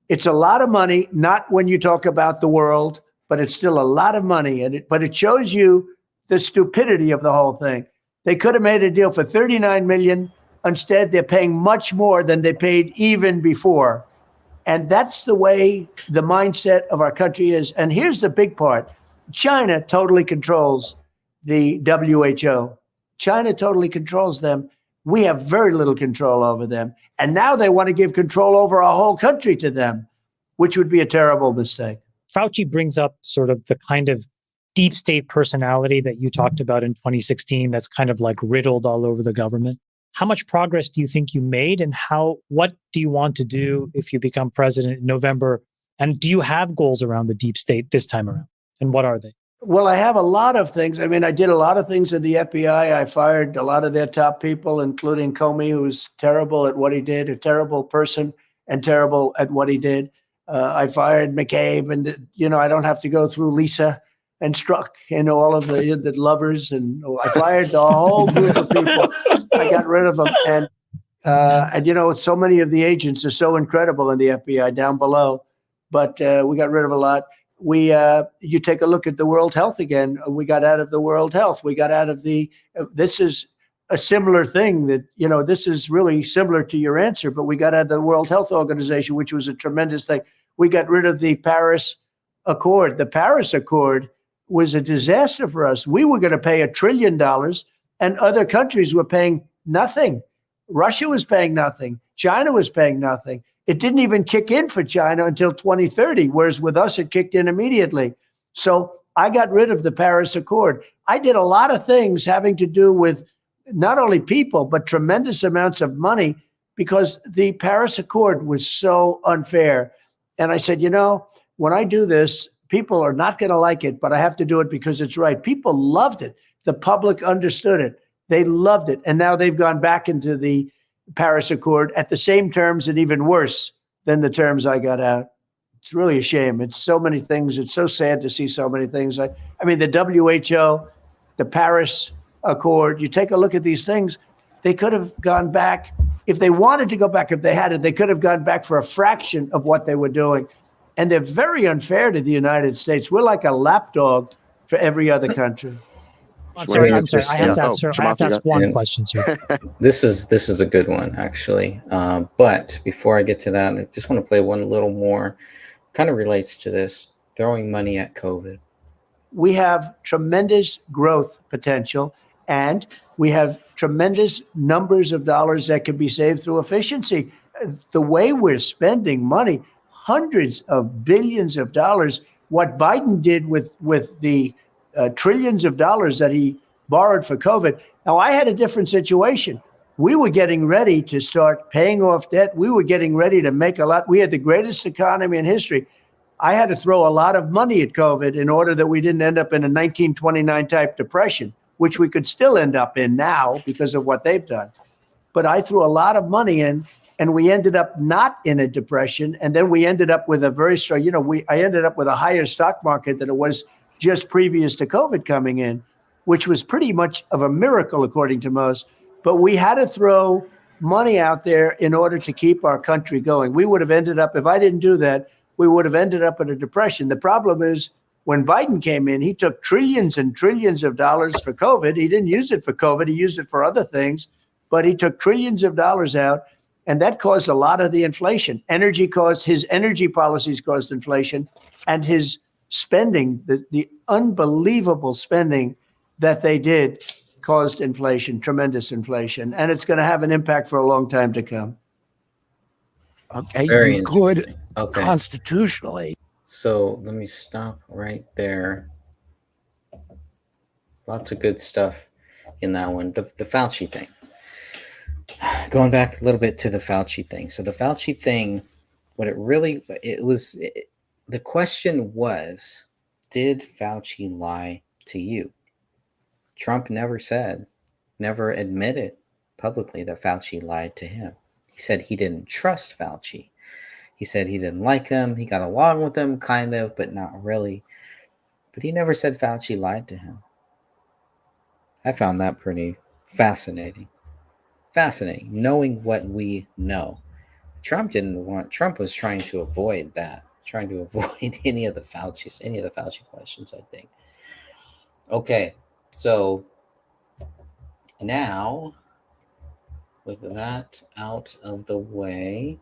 [SPEAKER 9] it's a lot of money, not when you talk about the world, but it's still a lot of money. But it shows you the stupidity of the whole thing. They could have made a deal for 39 million. Instead, they're paying much more than they paid even before. And that's the way the mindset of our country is. And here's the big part. China totally controls the WHO. China totally controls them. We have very little control over them. And now they want to give control over our whole country to them, which would be a terrible mistake.
[SPEAKER 12] Fauci brings up sort of the kind of deep state personality that you talked about in 2016 that's kind of like riddled all over the government. How much progress do you think you made, and what do you want to do if you become president in November? And do you have goals around the deep state this time around? And what are they?
[SPEAKER 9] Well, I have a lot of things. I mean, I did a lot of things in the FBI. I fired a lot of their top people, including Comey, who's terrible at what he did, a terrible person and terrible at what he did. I fired McCabe, and, I don't have to go through Lisa and Strzok and all of the lovers. And I fired a whole group of people. I got rid of them. And so many of the agents are so incredible in the FBI down below, but we got rid of a lot. You take a look at the World Health again. We got out of the World Health. We got out of this is a similar thing that, this is really similar to your answer, but we got out of the World Health Organization, which was a tremendous thing. We got rid of the Paris Accord. The Paris Accord was a disaster for us. We were going to pay $1 trillion and other countries were paying nothing. Russia was paying nothing. China was paying nothing. It didn't even kick in for China until 2030, whereas with us, it kicked in immediately. So I got rid of the Paris Accord. I did a lot of things having to do with not only people, but tremendous amounts of money, because the Paris Accord was so unfair. And I said, when I do this, people are not going to like it, but I have to do it because it's right. People loved it. The public understood it. They loved it. And now they've gone back into the Paris Accord at the same terms and even worse than the terms I got out. It's really a shame. It's so many things. It's so sad to see so many things. I mean, the WHO, the Paris Accord, you take a look at these things, they could have gone back. If they wanted to go back, if they had it, they could have gone back for a fraction of what they were doing. And they're very unfair to the United States. We're like a lapdog for every other country.
[SPEAKER 12] I'm sorry. I have to ask one question, sir.
[SPEAKER 1] This is a good one, actually. But before I get to that, I just want to play one little more. Kind of relates to this, throwing money at COVID.
[SPEAKER 9] We have tremendous growth potential, and we have tremendous numbers of dollars that can be saved through efficiency. The way we're spending money, hundreds of billions of dollars, what Biden did with the trillions of dollars that he borrowed for COVID. Now, I had a different situation. We were getting ready to start paying off debt. We were getting ready to make a lot. We had the greatest economy in history. I had to throw a lot of money at COVID in order that we didn't end up in a 1929 type depression, which we could still end up in now because of what they've done. But I threw a lot of money in, and we ended up not in a depression. And then we ended up with a very strong, I ended up with a higher stock market than it was just previous to COVID coming in, which was pretty much of a miracle, according to most. But we had to throw money out there in order to keep our country going. We would have ended up, if I didn't do that, we would have ended up in a depression. The problem is when Biden came in, he took trillions and trillions of dollars for COVID. He didn't use it for COVID. He used it for other things, but he took trillions of dollars out. And that caused a lot of the inflation. His energy policies caused inflation, and his spending, the unbelievable spending that they did caused inflation, tremendous inflation. And it's going to have an impact for a long time to come.
[SPEAKER 11] Okay,
[SPEAKER 1] Very
[SPEAKER 11] you could
[SPEAKER 1] interesting. Okay.
[SPEAKER 11] constitutionally.
[SPEAKER 1] So let me stop right there. Lots of good stuff in that one. The Fauci thing. Going back a little bit to the Fauci thing. So the Fauci thing, the question was, did Fauci lie to you? Trump never admitted publicly that Fauci lied to him. He said he didn't trust Fauci. He said he didn't like him. He got along with him, kind of, but not really. But he never said Fauci lied to him. I found that pretty fascinating. Fascinating, knowing what we know. Trump was trying to avoid that, trying to avoid any of the Fauci questions, I think. Okay, so now, with that out of the way,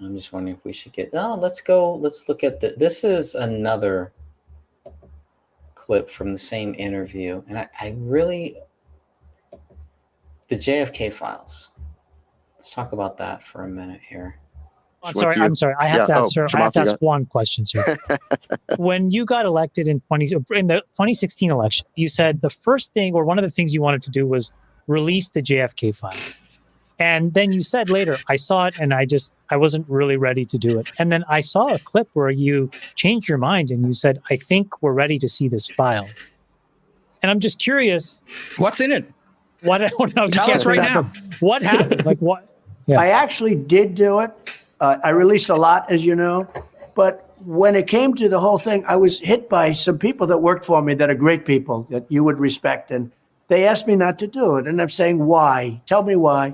[SPEAKER 1] I'm just wondering if we should let's look at this is another clip from the same interview, and I really, the JFK files. Let's talk about that for a minute here.
[SPEAKER 12] I'm sorry. I have to ask, sir. I have to ask one question, sir. When you got elected in the 2016 election, you said the first thing, or one of the things you wanted to do, was release the JFK file. And then you said later, I saw it and I wasn't really ready to do it. And then I saw a clip where you changed your mind and you said, I think we're ready to see this file. And I'm just curious.
[SPEAKER 8] What's in it?
[SPEAKER 12] Tell us right now. What happened? Like what? Yeah.
[SPEAKER 9] I actually did do it. I released a lot, as you know. But when it came to the whole thing, I was hit by some people that worked for me that are great people that you would respect. And they asked me not to do it. And I'm saying, why? Tell me why.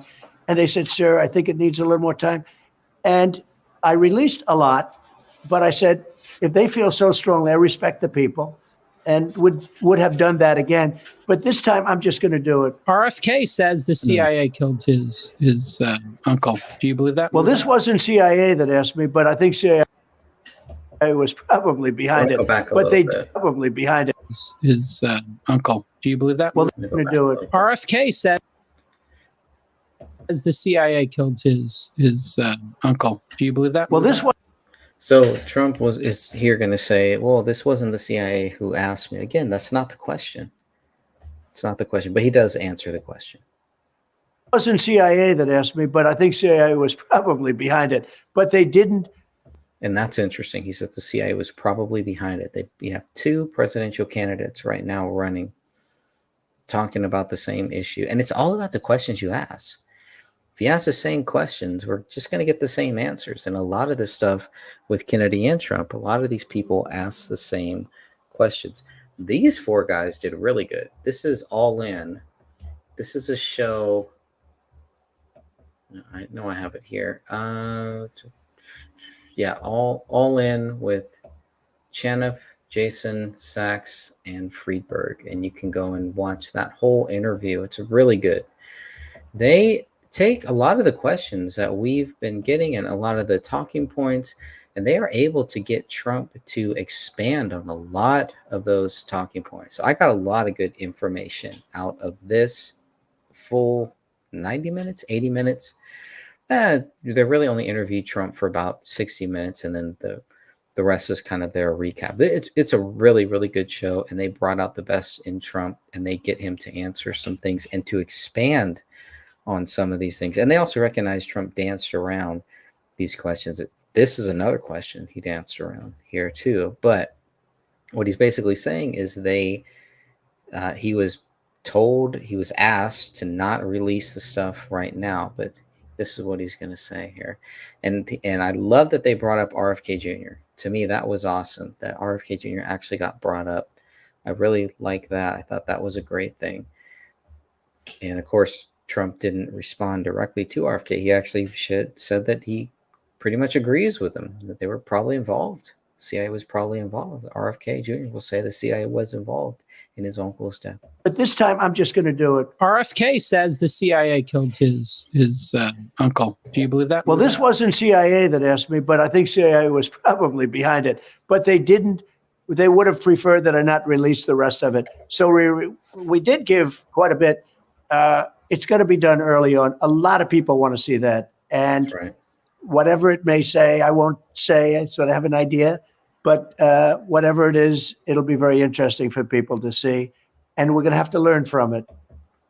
[SPEAKER 9] And they said, sir, I think it needs a little more time. And I released a lot, but I said, if they feel so strongly, I respect the people and would have done that again. But this time I'm just going to do it.
[SPEAKER 8] RFK says the CIA killed his uncle. Do you believe that?
[SPEAKER 9] Well, this wasn't CIA that asked me, but I think CIA was probably behind it. But they probably behind it.
[SPEAKER 8] His uncle. Do you believe that?
[SPEAKER 9] Well, they're going to do it.
[SPEAKER 8] RFK said the CIA killed his uncle. Do you believe that?
[SPEAKER 9] Well, this was.
[SPEAKER 1] So Trump is here going to say, well, this wasn't the CIA who asked me. Again, that's not the question. It's not the question, but he does answer the question.
[SPEAKER 9] It wasn't CIA that asked me, but I think CIA was probably behind it. But they didn't.
[SPEAKER 1] And that's interesting. He said the CIA was probably behind it. You have two presidential candidates right now running, talking about the same issue. And it's all about the questions you ask. If you ask the same questions, we're just going to get the same answers. And a lot of this stuff with Kennedy and Trump, a lot of these people ask the same questions. These four guys did really good. This is All In. This is a show. I know I have it here. Yeah, All In with Chenef, Jason, Sachs, and Friedberg. And you can go and watch that whole interview. It's really good. They take a lot of the questions that we've been getting and a lot of the talking points, and they are able to get Trump to expand on a lot of those talking points. So I got a lot of good information out of this full 90 minutes, 80 minutes. They really only interviewed Trump for about 60 minutes, and then the rest is kind of their recap. It's a really, really good show, and they brought out the best in Trump, and they get him to answer some things and to expand on some of these things. And they also recognize Trump danced around these questions. This is another question he danced around here too. But what he's basically saying is he was asked to not release the stuff right now, but This is what he's going to say here. And I love that they brought up RFK Jr. To me, that was awesome that RFK Jr. actually got brought up. I really like that. I thought that was a great thing. And of course, Trump didn't respond directly to RFK. He actually said that he pretty much agrees with them, that they were probably involved. CIA was probably involved. RFK Jr. will say the CIA was involved in his uncle's death.
[SPEAKER 9] But this time, I'm just going to do it.
[SPEAKER 8] RFK says the CIA killed his uncle. Do you believe that?
[SPEAKER 9] Well, this wasn't CIA that asked me, but I think CIA was probably behind it. But they didn't. They would have preferred that I not release the rest of it. So we did give quite a bit. It's going to be done early on. A lot of people want to see that. And
[SPEAKER 1] right.
[SPEAKER 9] Whatever it may say, I won't say, so I have an idea. But whatever it is, it'll be very interesting for people to see. And we're going to have to learn from it.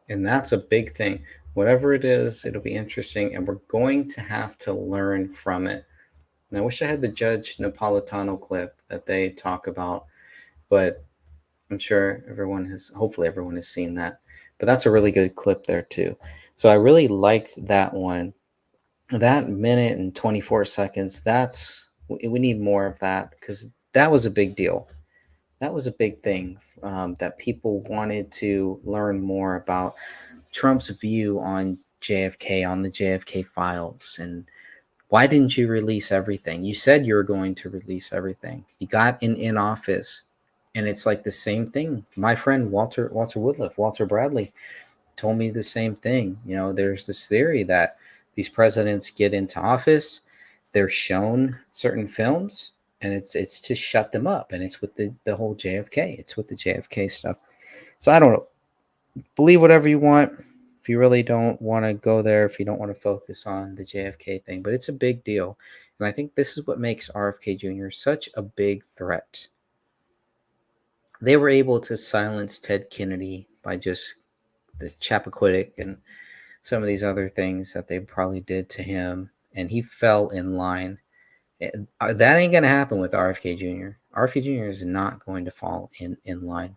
[SPEAKER 1] And that's a big thing. Whatever it is, it'll be interesting. And we're going to have to learn from it. And I wish I had the Judge Napolitano clip that they talk about. But I'm sure hopefully everyone has seen that. But that's a really good clip there too. So I really liked that one. That minute and 24 seconds, we need more of that, because that was a big deal. That was a big thing, that people wanted to learn more about Trump's view on JFK, on the JFK files. And why didn't you release everything? You said you were going to release everything. You got in office, and it's like the same thing. My friend Walter Bradley told me the same thing. You know, there's this theory that these presidents get into office, they're shown certain films, and it's to shut them up. And it's with the whole JFK. It's with the JFK stuff. So I don't know. Believe whatever you want. If you really don't want to go there, if you don't want to focus on the JFK thing, but it's a big deal. And I think this is what makes RFK Jr. such a big threat. They were able to silence Ted Kennedy by just the Chappaquiddick and some of these other things that they probably did to him, and he fell in line. That ain't going to happen with RFK Jr. RFK Jr. is not going to fall in line.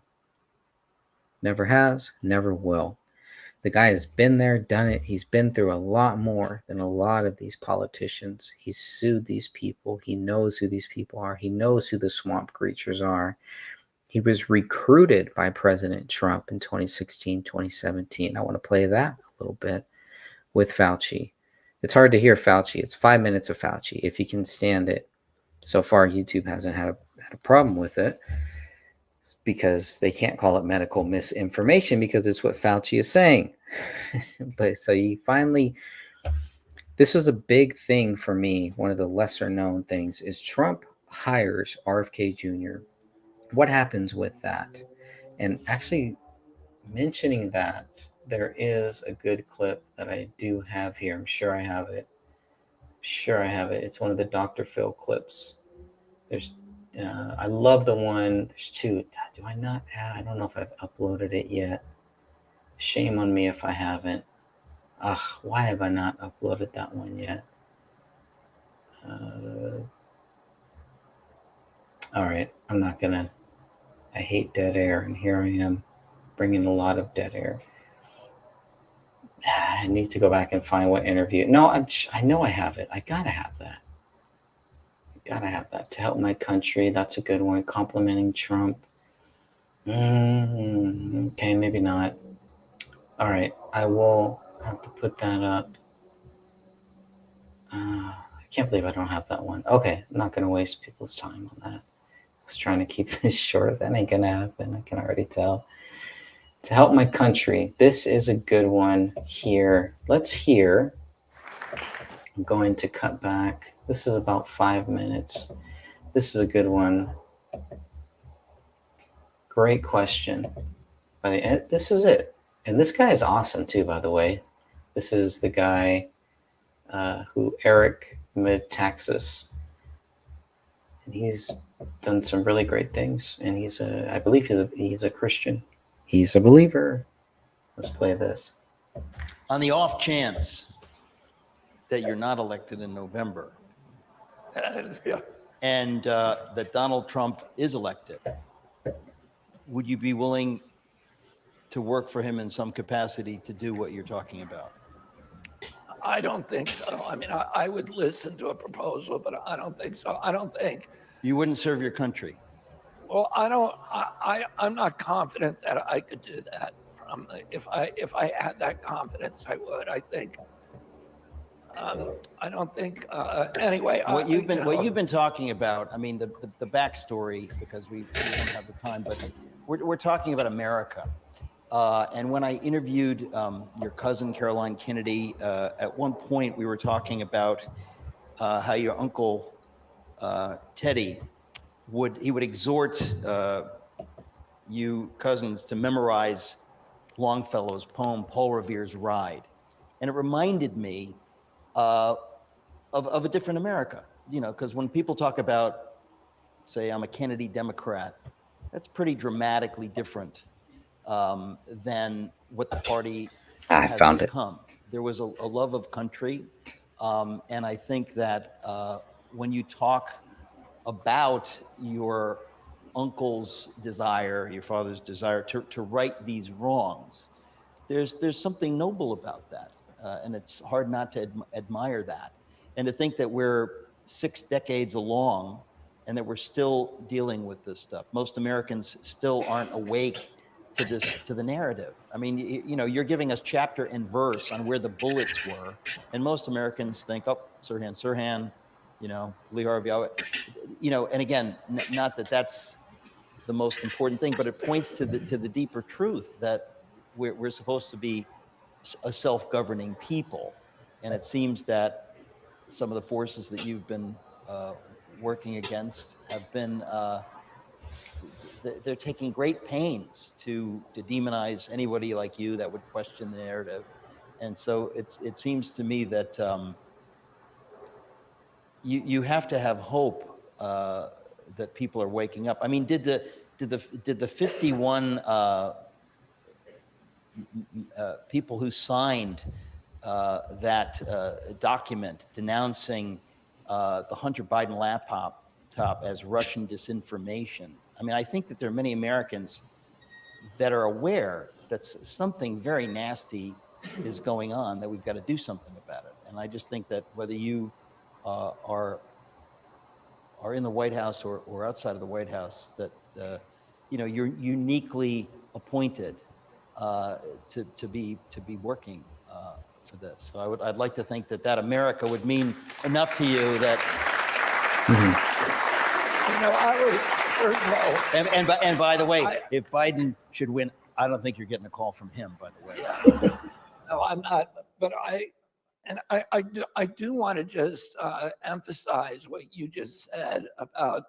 [SPEAKER 1] Never has, never will. The guy has been there, done it. He's been through a lot more than a lot of these politicians. He's sued these people. He knows who these people are. He knows who the swamp creatures are. He was recruited by President Trump in 2016, 2017. I want to play that a little bit with Fauci. It's hard to hear Fauci. It's 5 minutes of Fauci, if you can stand it. So far, YouTube hasn't had a problem with it, because they can't call it medical misinformation, because it's what Fauci is saying. But so this was a big thing for me. One of the lesser known things is Trump hires RFK Jr. What happens with that? And actually mentioning that, there is a good clip that I do have here. I'm sure I have it. It's one of the Dr. Phil clips. I love the one. There's two. Do I not have? I don't know if I've uploaded it yet. Shame on me if I haven't. Why have I not uploaded that one yet? All right. I'm not going to. I hate dead air, and here I am bringing a lot of dead air. I need to go back and find what interview. No, I know I have it. I gotta have that. To help my country. That's a good one. Complimenting Trump. Okay, maybe not. All right, I will have to put that up. I can't believe I don't have that one. Okay, I'm not gonna waste people's time on that. I was trying to keep this short. That ain't gonna happen. I can already tell. To help my country. This is a good one here. Let's hear. I'm going to cut back. This is about 5 minutes. This is a good one. Great question. This is it. And this guy is awesome too, by the way. This is the guy Eric Metaxas. And he's done some really great things. And I believe he's a Christian. He's a believer. Let's play this.
[SPEAKER 13] On the off chance that you're not elected in November, and that Donald Trump is elected, would you be willing to work for him in some capacity to do what you're talking about?
[SPEAKER 11] I don't think so. I mean, I would listen to a proposal, but I don't think so. I don't think.
[SPEAKER 13] You wouldn't serve your country.
[SPEAKER 11] Well, I'm not confident that I could do that. If I had that confidence, I would. I think. I don't think. Anyway,
[SPEAKER 13] What you've been talking about. I mean, the backstory, because we don't have the time, but we're talking about America. And when I interviewed your cousin Caroline Kennedy, at one point we were talking about how your uncle Teddy would exhort you cousins to memorize Longfellow's poem Paul Revere's Ride, and it reminded me of a different America. You know, because when people talk about, say, I'm a Kennedy Democrat, that's pretty dramatically different than what the party has become. There was a love of country, and I think that when you talk about your uncle's desire, your father's desire to right these wrongs, there's something noble about that, and it's hard not to admire that. And to think that we're 6 decades along and that we're still dealing with this stuff. Most Americans still aren't awake to the narrative. I mean, you know, you're giving us chapter and verse on where the bullets were, and most Americans think, oh, Sirhan, you know, Lee Harvey, you know. And again, not that that's the most important thing, but it points to the deeper truth that we're supposed to be a self-governing people, and it seems that some of the forces that you've been working against have been. They're taking great pains to demonize anybody like you that would question the narrative, and so it seems to me that you have to have hope that people are waking up. I mean, did the 51 people who signed that document denouncing the Hunter Biden laptop as Russian disinformation? I mean, I think that there are many Americans that are aware that something very nasty is going on, that we've got to do something about it. And I just think that whether you are in the White House or outside of the White House, that you know, you're uniquely appointed to be working for this. So I'd like to think that America would mean enough to you that.
[SPEAKER 11] You know, I would.
[SPEAKER 13] And by the way, if Biden should win, I don't think you're getting a call from him, by the way.
[SPEAKER 11] Yeah. No, I'm not. But I do want to just emphasize what you just said about,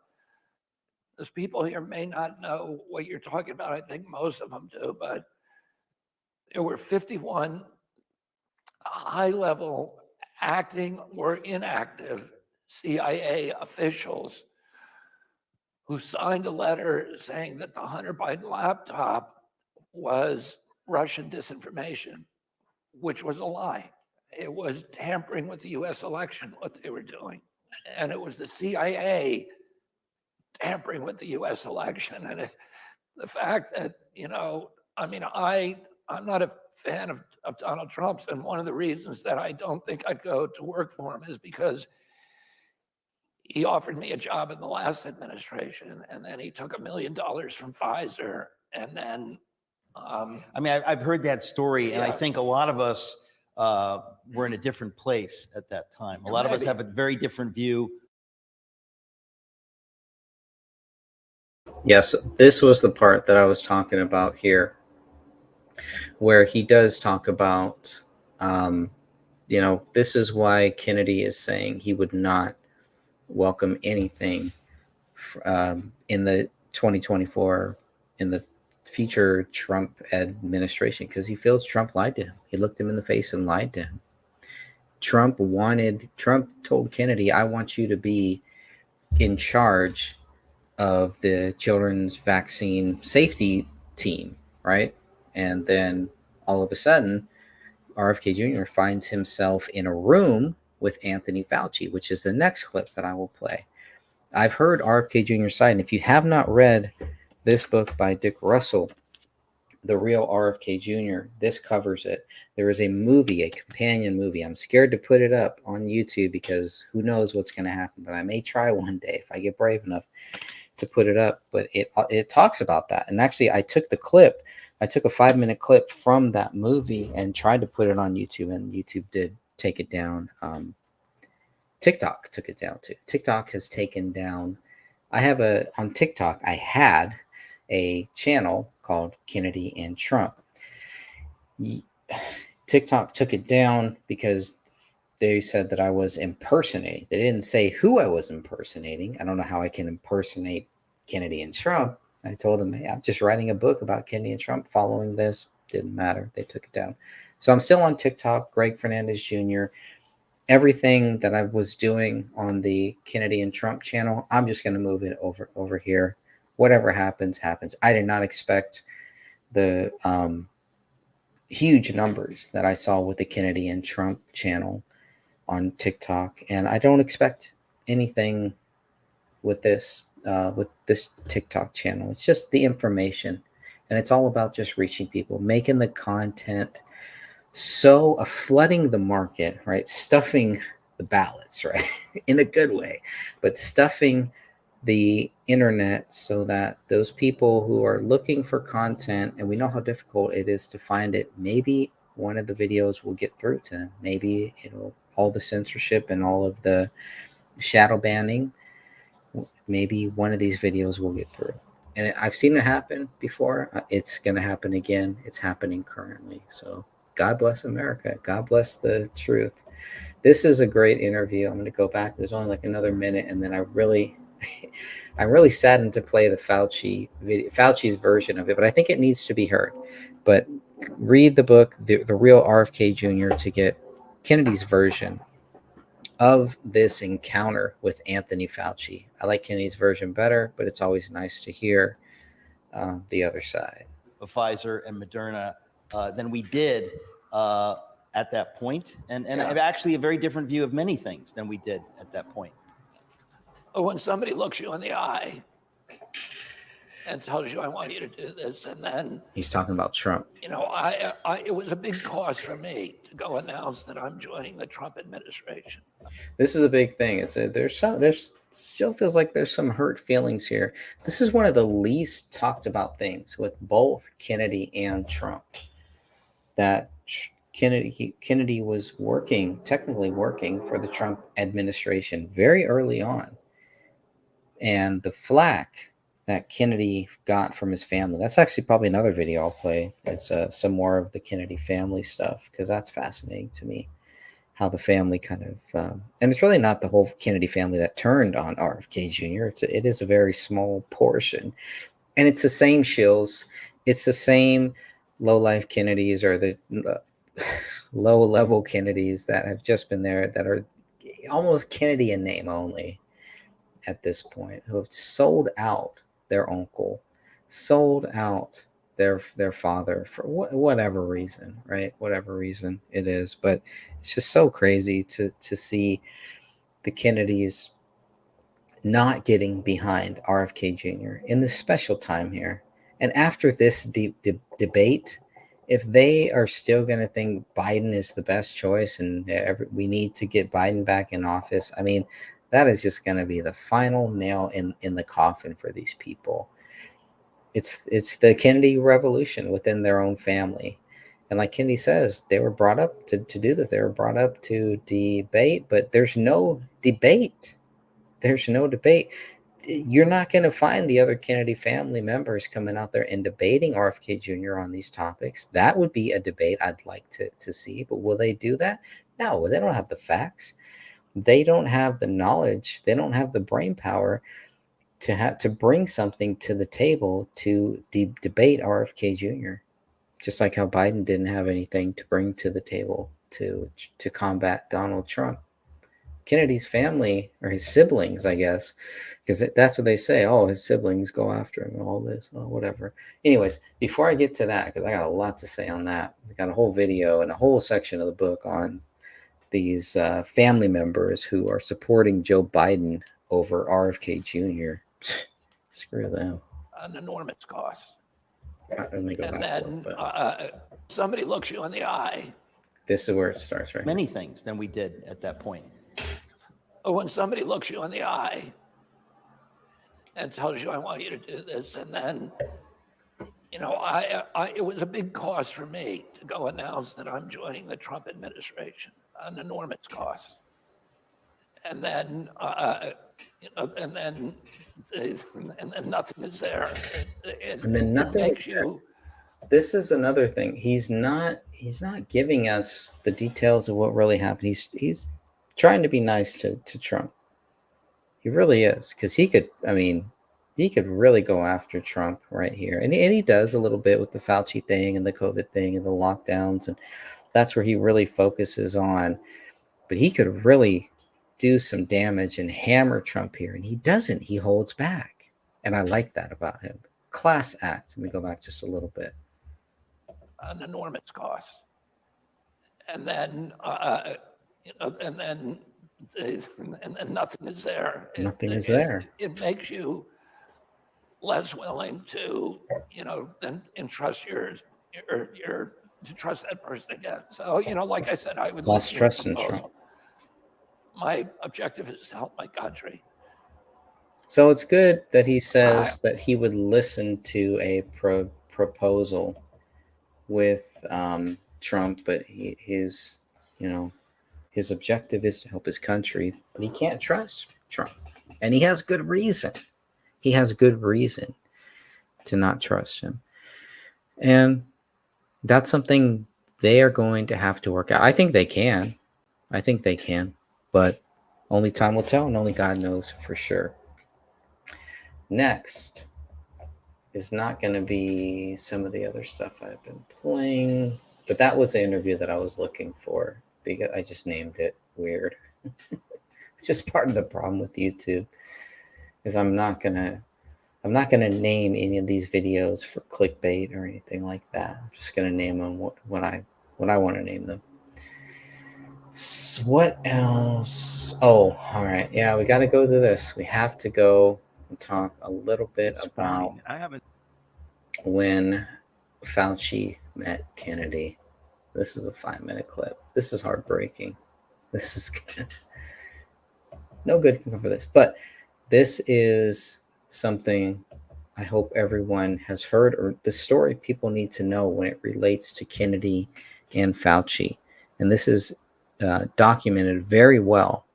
[SPEAKER 11] those people here may not know what you're talking about. I think most of them do, but there were 51 high-level acting or inactive CIA officials who signed a letter saying that the Hunter Biden laptop was Russian disinformation, which was a lie. It was tampering with the US election, what they were doing. And it was the CIA tampering with the US election. And the fact that, you know, I mean, I'm not a fan of Donald Trump's, and one of the reasons that I don't think I'd go to work for him is because he offered me a job in the last administration, and then he took $1 million from Pfizer, and then.
[SPEAKER 13] I mean, I've heard that story, and I think a lot of us were in a different place at that time. A lot of us have a very different view.
[SPEAKER 1] Yes, this was the part that I was talking about here, where he does talk about, you know, this is why Kennedy is saying he would not welcome anything in the 2024, in the future Trump administration, because he feels Trump lied to him. He looked him in the face and lied to him. Trump told Kennedy, I want you to be in charge of the children's vaccine safety team, right? And then all of a sudden, RFK Jr. finds himself in a room with Anthony Fauci, which is the next clip that I will play. I've heard RFK Jr.'s side, and if you have not read this book by Dick Russell, The Real RFK Jr. This covers it. There is a movie, a companion movie. I'm scared to put it up on YouTube because who knows what's going to happen, but I may try one day if I get brave enough to put it up. But it talks about that. And actually, I took the clip. I took a 5-minute clip from that movie and tried to put it on YouTube, and YouTube did take it down. TikTok took it down too. TikTok has taken down. On TikTok, I had a channel called Kennedy and Trump. TikTok took it down because they said that I was impersonating. They didn't say who I was impersonating. I don't know how I can impersonate Kennedy and Trump. I told them, hey, I'm just writing a book about Kennedy and Trump following this. Didn't matter. They took it down. So I'm still on TikTok, Greg Fernandez Jr. Everything that I was doing on the Kennedy and Trump channel, I'm just going to move it over here. Whatever happens, happens. I did not expect the huge numbers that I saw with the Kennedy and Trump channel on TikTok, and I don't expect anything with this TikTok channel. It's just the information, and it's all about just reaching people, making the content so flooding the market, right? Stuffing the ballots, right? In a good way, but stuffing the internet so that those people who are looking for content, and we know how difficult it is to find it, maybe one of the videos will get through to them. Maybe all the censorship and all of the shadow banning, maybe one of these videos will get through. And I've seen it happen before. It's going to happen again. It's happening currently. So God bless America. God bless the truth. This is a great interview. I'm going to go back. There's only like another minute, and then I'm really saddened to play the Fauci video, Fauci's version of it, but I think it needs to be heard. But read the book, the Real RFK Jr., to get Kennedy's version of this encounter with Anthony Fauci. I like Kennedy's version better, but it's always nice to hear the other side.
[SPEAKER 13] Of Pfizer and Moderna than we did at that point, and actually a very different view of many things than we did at that point.
[SPEAKER 11] When somebody looks you in the eye and tells you, I want you to do this, and then
[SPEAKER 1] he's talking about Trump.
[SPEAKER 11] It was a big cost for me to go announce that I'm joining the Trump administration.
[SPEAKER 1] This is a big thing. There's still feels like there's some hurt feelings here. This is one of the least talked about things with both Kennedy and Trump. That Kennedy was technically working for the Trump administration very early on. And the flack that Kennedy got from his family, that's actually probably another video I'll play. It's some more of the Kennedy family stuff, because that's fascinating to me, how the family kind of, and it's really not the whole Kennedy family that turned on RFK Jr. It is a very small portion. And it's the same shills. It's the same low-life Kennedys, or the low-level Kennedys that have just been there, that are almost Kennedy in name only at this point, who have sold out their uncle, sold out their father for whatever reason, right? Whatever reason it is. But it's just so crazy to see the Kennedys not getting behind RFK Jr. in this special time here. And after this debate, if they are still going to think Biden is the best choice and we need to get Biden back in office, I mean, that is just going to be the final nail in the coffin for these people. It's the Kennedy revolution within their own family. And like Kennedy says, they were brought up to do this. They were brought up to debate, but there's no debate. There's no debate. You're not going to find the other Kennedy family members coming out there and debating RFK Jr. on these topics. That would be a debate I'd like to see, but will they do that? No, they don't have the facts. They don't have the knowledge. They don't have the brain power to bring something to the table to debate RFK Jr. Just like how Biden didn't have anything to bring to the table to combat Donald Trump. Kennedy's family, or his siblings, I guess, because that's what they say. Oh, his siblings go after him and all this, oh, whatever. Anyways, before I get to that, because I got a lot to say on that, we got a whole video and a whole section of the book on these family members who are supporting Joe Biden over RFK Jr. Screw them.
[SPEAKER 11] An enormous cost.
[SPEAKER 1] Let me go
[SPEAKER 11] And
[SPEAKER 1] back a little
[SPEAKER 11] then
[SPEAKER 1] bit.
[SPEAKER 11] somebody looks you in the eye.
[SPEAKER 1] This is where it starts, right?
[SPEAKER 13] Many things than we did at that point.
[SPEAKER 11] When somebody looks you in the eye and tells you, I want you to do this, and then, you know, it was a big cost for me to go announce that I'm joining the Trump administration, an enormous cost. And then, you know, and then nothing is there.
[SPEAKER 1] And then nothing
[SPEAKER 11] makes
[SPEAKER 1] is there.
[SPEAKER 11] you.
[SPEAKER 1] This is another thing. He's not giving us the details of what really happened. He's trying to be nice to Trump. He really is, because he could really go after Trump right here. And he does a little bit with the Fauci thing and the COVID thing and the lockdowns, and that's where he really focuses on. But he could really do some damage and hammer Trump here, and he doesn't. He holds back, and I like that about him. Class act. Let me go back just a little bit.
[SPEAKER 11] An enormous cost. And then, you know, and then nothing is there.
[SPEAKER 1] Nothing is there.
[SPEAKER 11] It makes you less willing to, you know, then entrust to trust that person again. So, you know, like I said, I would
[SPEAKER 1] Lost
[SPEAKER 11] listen to a
[SPEAKER 1] trust in
[SPEAKER 11] proposal.
[SPEAKER 1] Trump.
[SPEAKER 11] My objective is to help my country.
[SPEAKER 1] So it's good that he says that he would listen to a proposal with Trump, but his objective is to help his country, but he can't trust Trump, and he has good reason. He has good reason to not trust him, and that's something they are going to have to work out. I think they can, but only time will tell, and only God knows for sure. Next is not going to be some of the other stuff I've been playing, but that was the interview that I was looking for, because I just named it weird. It's just part of the problem with YouTube, is I'm not gonna name any of these videos for clickbait or anything like that. I'm just gonna name them what I want to name them. So what else? Oh, all right. Yeah, we got to go to this. We have to go and talk a little bit about when Fauci met Kennedy. This is a 5-minute clip. This is heartbreaking. This is no good can come for this, but this is something I hope everyone has heard, or the story people need to know when it relates to Kennedy and Fauci. And this is documented very well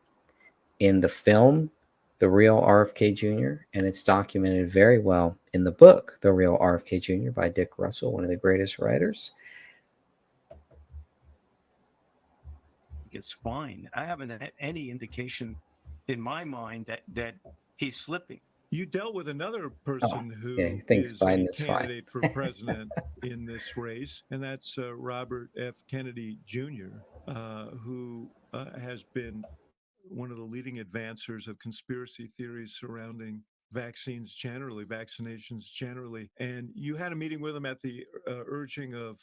[SPEAKER 1] in the film, The Real RFK Jr., and it's documented very well in the book, The Real RFK Jr. by Dick Russell, one of the greatest writers.
[SPEAKER 14] It's fine. I haven't had any indication in my mind that he's slipping.
[SPEAKER 15] You dealt with another person who
[SPEAKER 1] he thinks
[SPEAKER 15] is
[SPEAKER 1] Biden
[SPEAKER 15] a
[SPEAKER 1] is fine.
[SPEAKER 15] candidate for president in this race, and that's Robert F. Kennedy Jr., who has been one of the leading advancers of conspiracy theories surrounding vaccines generally, vaccinations generally. And you had a meeting with him at the urging of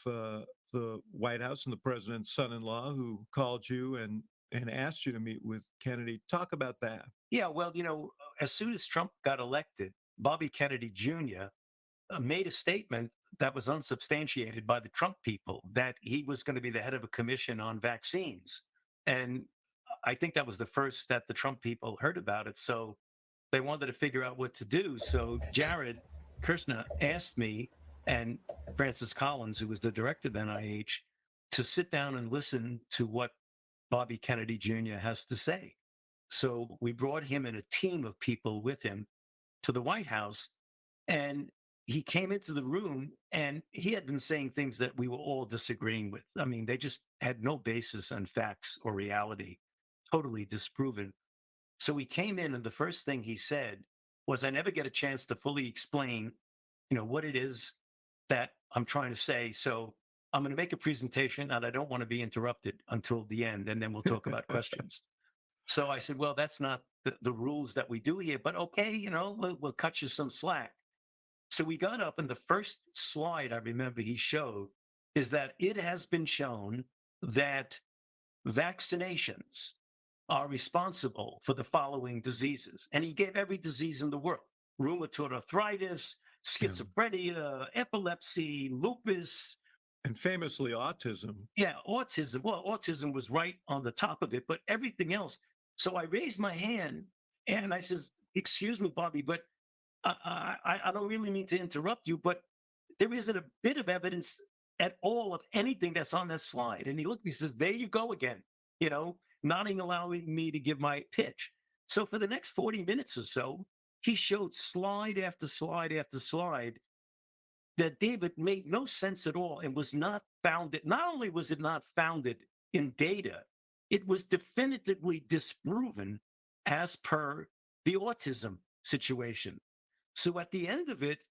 [SPEAKER 15] the White House and the president's son-in-law, who called you and asked you to meet with Kennedy. Talk about that.
[SPEAKER 14] Yeah, well, you know, as soon as Trump got elected, Bobby Kennedy Jr. Made a statement that was unsubstantiated by the Trump people, that he was going to be the head of a commission on vaccines. And I think that was the first that the Trump people heard about it. So they wanted to figure out what to do. So Jared Kushner asked me and Francis Collins, who was the director of NIH, to sit down and listen to what Bobby Kennedy Jr. has to say. So we brought him and a team of people with him to the White House, and he came into the room and he had been saying things that we were all disagreeing with. I mean, they just had no basis on facts or reality, totally disproven. So he came in, and the first thing he said was, I never get a chance to fully explain, you know, what it is that I'm trying to say. So I'm going to make a presentation, and I don't want to be interrupted until the end, and then we'll talk about questions. So I said, well, that's not the rules that we do here, but okay, you know, we'll cut you some slack. So we got up, and the first slide I remember he showed is that it has been shown that vaccinations are responsible for the following diseases. And he gave every disease in the world: rheumatoid arthritis, schizophrenia, epilepsy, lupus.
[SPEAKER 15] And famously autism.
[SPEAKER 14] Yeah, autism. Well, autism was right on the top of it, but everything else. So I raised my hand and I says, excuse me, Bobby, but I don't really mean to interrupt you, but there isn't a bit of evidence at all of anything that's on that slide. And he looked at me and says, there you go again, not allowing me to give my pitch. So for the next 40 minutes or so, he showed slide after slide after slide that David made no sense at all and was not founded. Not only was it not founded in data, it was definitively disproven as per the autism situation. So at the end of it,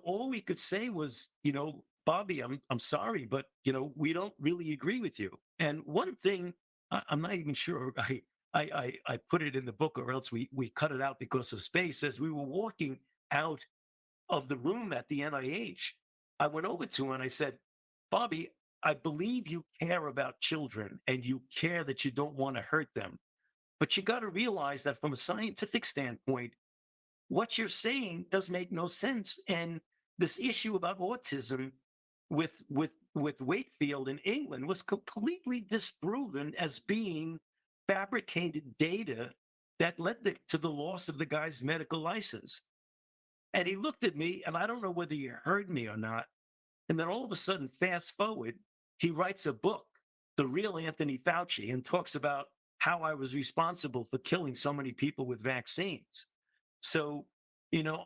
[SPEAKER 14] all we could say was, Bobby, I'm sorry, but we don't really agree with you. And one thing, I'm not even sure I put it in the book, or else we cut it out because of space. As we were walking out of the room at the NIH, I went over to him and I said, Bobby, I believe you care about children and you care that you don't want to hurt them. But you got to realize that from a scientific standpoint, what you're saying does make no sense. And this issue about autism with Wakefield in England was completely disproven as being fabricated data that led to the loss of the guy's medical license. And he looked at me, and I don't know whether he heard me or not. And then all of a sudden, fast forward, he writes a book, The Real Anthony Fauci, and talks about how I was responsible for killing so many people with vaccines. So,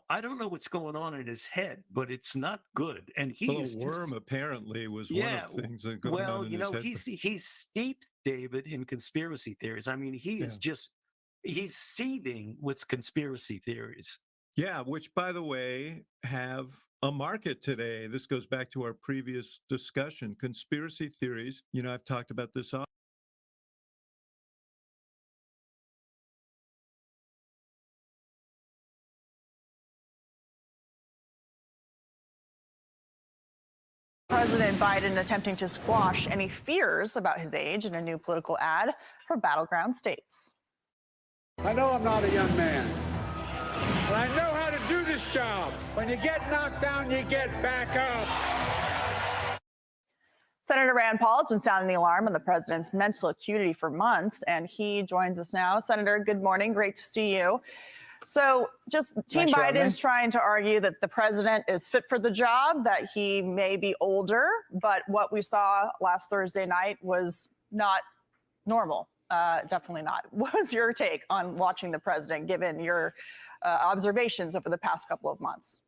[SPEAKER 14] I don't know what's going on in his head, but it's not good. And
[SPEAKER 15] A worm apparently was one of the things that going on in his head.
[SPEAKER 14] He's steeped, David, in conspiracy theories. I mean, he's seething with conspiracy theories.
[SPEAKER 15] Yeah, which, by the way, have a market today. This goes back to our previous discussion. Conspiracy theories, I've talked about this often.
[SPEAKER 16] President Biden attempting to squash any fears about his age in a new political ad for battleground states.
[SPEAKER 17] I know I'm not a young man, but I know how to do this job. When you get knocked down, you get back up.
[SPEAKER 16] Senator Rand Paul has been sounding the alarm on the president's mental acuity for months, and he joins us now. Senator, good morning. Great to see you. So just Team Biden's trying to argue that the president is fit for the job, that he may be older, but what we saw last Thursday night was not normal. Definitely not. What was your take on watching the president, given your observations over the past couple of months?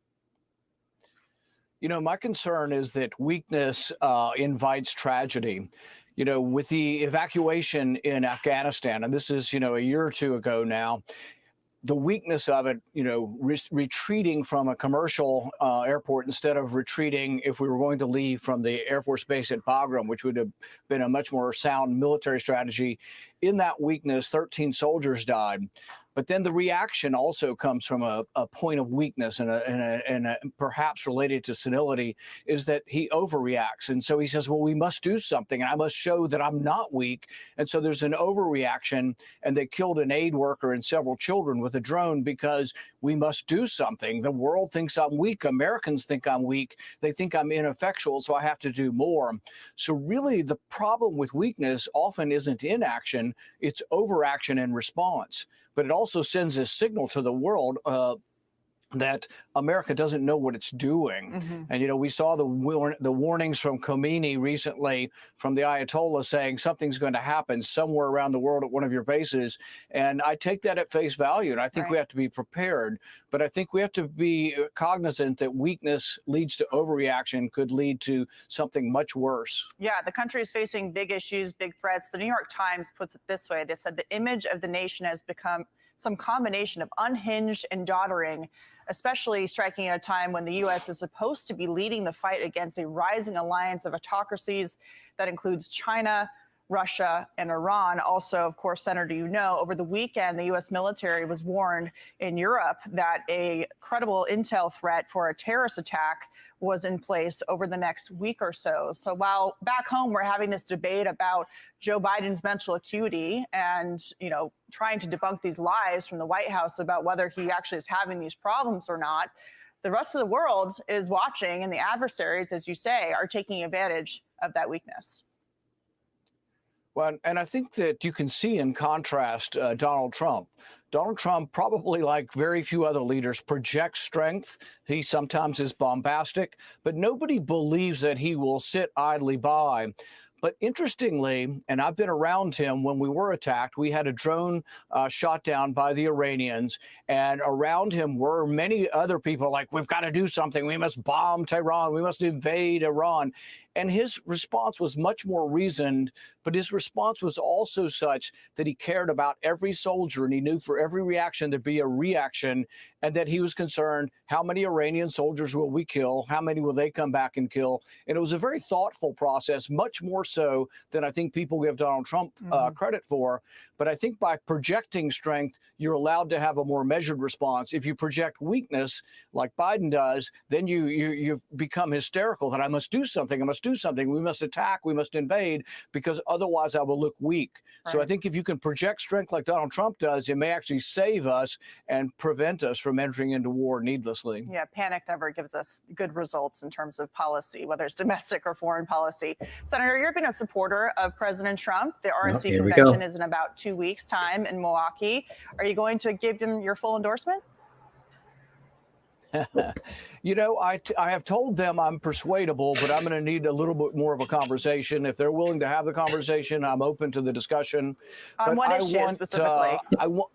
[SPEAKER 18] My concern is that weakness invites tragedy. With the evacuation in Afghanistan, and this is, a year or two ago now, the weakness of it, retreating from a commercial airport instead of retreating if we were going to leave from the Air Force Base at Bagram, which would have been a much more sound military strategy. In that weakness, 13 soldiers died. But then the reaction also comes from a point of weakness and perhaps related to senility, is that he overreacts. And so he says, well, we must do something, and I must show that I'm not weak. And so there's an overreaction, and they killed an aid worker and several children with a drone because we must do something. The world thinks I'm weak. Americans think I'm weak. They think I'm ineffectual, so I have to do more. So really the problem with weakness often isn't inaction, it's overaction and response. But it also sends a signal to the world that America doesn't know what it's doing. Mm-hmm. And, we saw the warnings from Khomeini recently from the Ayatollah saying something's going to happen somewhere around the world at one of your bases. And I take that at face value, and I think we have to be prepared. But I think we have to be cognizant that weakness leads to overreaction, could lead to something much worse.
[SPEAKER 16] Yeah, the country is facing big issues, big threats. The New York Times puts it this way. They said the image of the nation has become some combination of unhinged and doddering, especially striking at a time when the U.S. is supposed to be leading the fight against a rising alliance of autocracies that includes China, Russia, and Iran. Also, of course, Senator, over the weekend, the U.S. military was warned in Europe that a credible intel threat for a terrorist attack was in place over the next week or so. So while back home we're having this debate about Joe Biden's mental acuity and, trying to debunk these lies from the White House about whether he actually is having these problems or not, the rest of the world is watching, and the adversaries, as you say, are taking advantage of that weakness.
[SPEAKER 18] Well, and I think that you can see in contrast Donald Trump. Donald Trump, probably like very few other leaders, projects strength. He sometimes is bombastic, but nobody believes that he will sit idly by. But interestingly, and I've been around him when we were attacked, we had a drone shot down by the Iranians, and around him were many other people like, we've got to do something. We must bomb Tehran. We must invade Iran. And his response was much more reasoned, but his response was also such that he cared about every soldier, and he knew for every reaction there'd be a reaction, and that he was concerned, how many Iranian soldiers will we kill? How many will they come back and kill? And it was a very thoughtful process, much more so than I think people give Donald Trump credit for. But I think by projecting strength, you're allowed to have a more measured response. If you project weakness, like Biden does, then you become hysterical that I must do something. I must do something. We must attack. We must invade, because otherwise I will look weak. Right. So I think if you can project strength like Donald Trump does, it may actually save us and prevent us from entering into war needlessly.
[SPEAKER 16] Yeah, panic never gives us good results in terms of policy, whether it's domestic or foreign policy. Senator, you've been a supporter of President Trump. The RNC convention is in about 2 weeks' time in Milwaukee. Are you going to give him your full endorsement?
[SPEAKER 18] You know, I have told them I'm persuadable, but I'm going to need a little bit more of a conversation. If they're willing to have the conversation, I'm open to the discussion.
[SPEAKER 16] On what issue specifically?
[SPEAKER 18] I want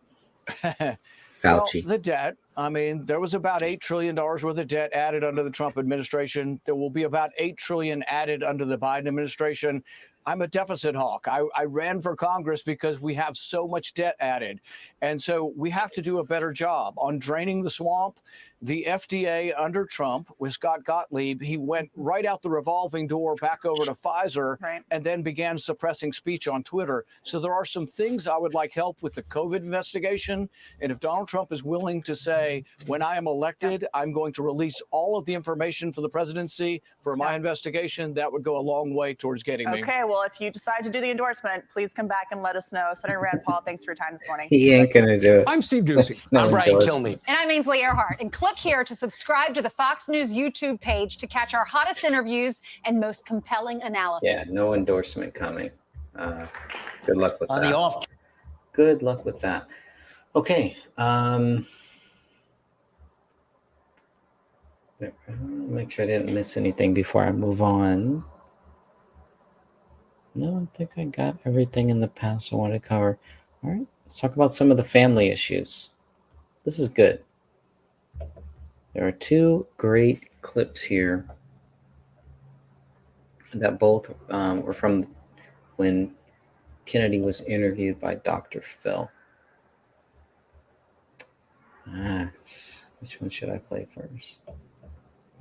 [SPEAKER 1] Fauci.
[SPEAKER 18] Well, the debt. I mean, there was about $8 trillion worth of debt added under the Trump administration. There will be about $8 trillion added under the Biden administration. I'm a deficit hawk. I ran for Congress because we have so much debt added. And so we have to do a better job on draining the swamp. The FDA under Trump with Scott Gottlieb, he went right out the revolving door back over to Pfizer and then began suppressing speech on Twitter. So there are some things I would like help with the COVID investigation. And if Donald Trump is willing to say, when I am elected, I'm going to release all of the information for the presidency for my investigation, that would go a long way towards getting me.
[SPEAKER 16] Okay, well, if you decide to do the endorsement, please come back and let us know. Senator Rand Paul, thanks for your time this morning.
[SPEAKER 1] He ain't gonna do it.
[SPEAKER 19] I'm Steve Doocy.
[SPEAKER 1] I'm Brian
[SPEAKER 19] Kilmeade.
[SPEAKER 20] And I'm Ainsley Earhart. And click here to subscribe to the Fox News YouTube page to catch our hottest interviews and most compelling analysis.
[SPEAKER 1] Yeah, no endorsement coming. Good luck with
[SPEAKER 13] On
[SPEAKER 1] that.
[SPEAKER 13] the off.
[SPEAKER 1] Good luck with that. Okay. Make sure I didn't miss anything before I move on. No, I think I got everything in the past I want to cover. All right, let's talk about some of the family issues. This is good. There are two great clips here that both were from when Kennedy was interviewed by Dr. Phil. Which one should I play first?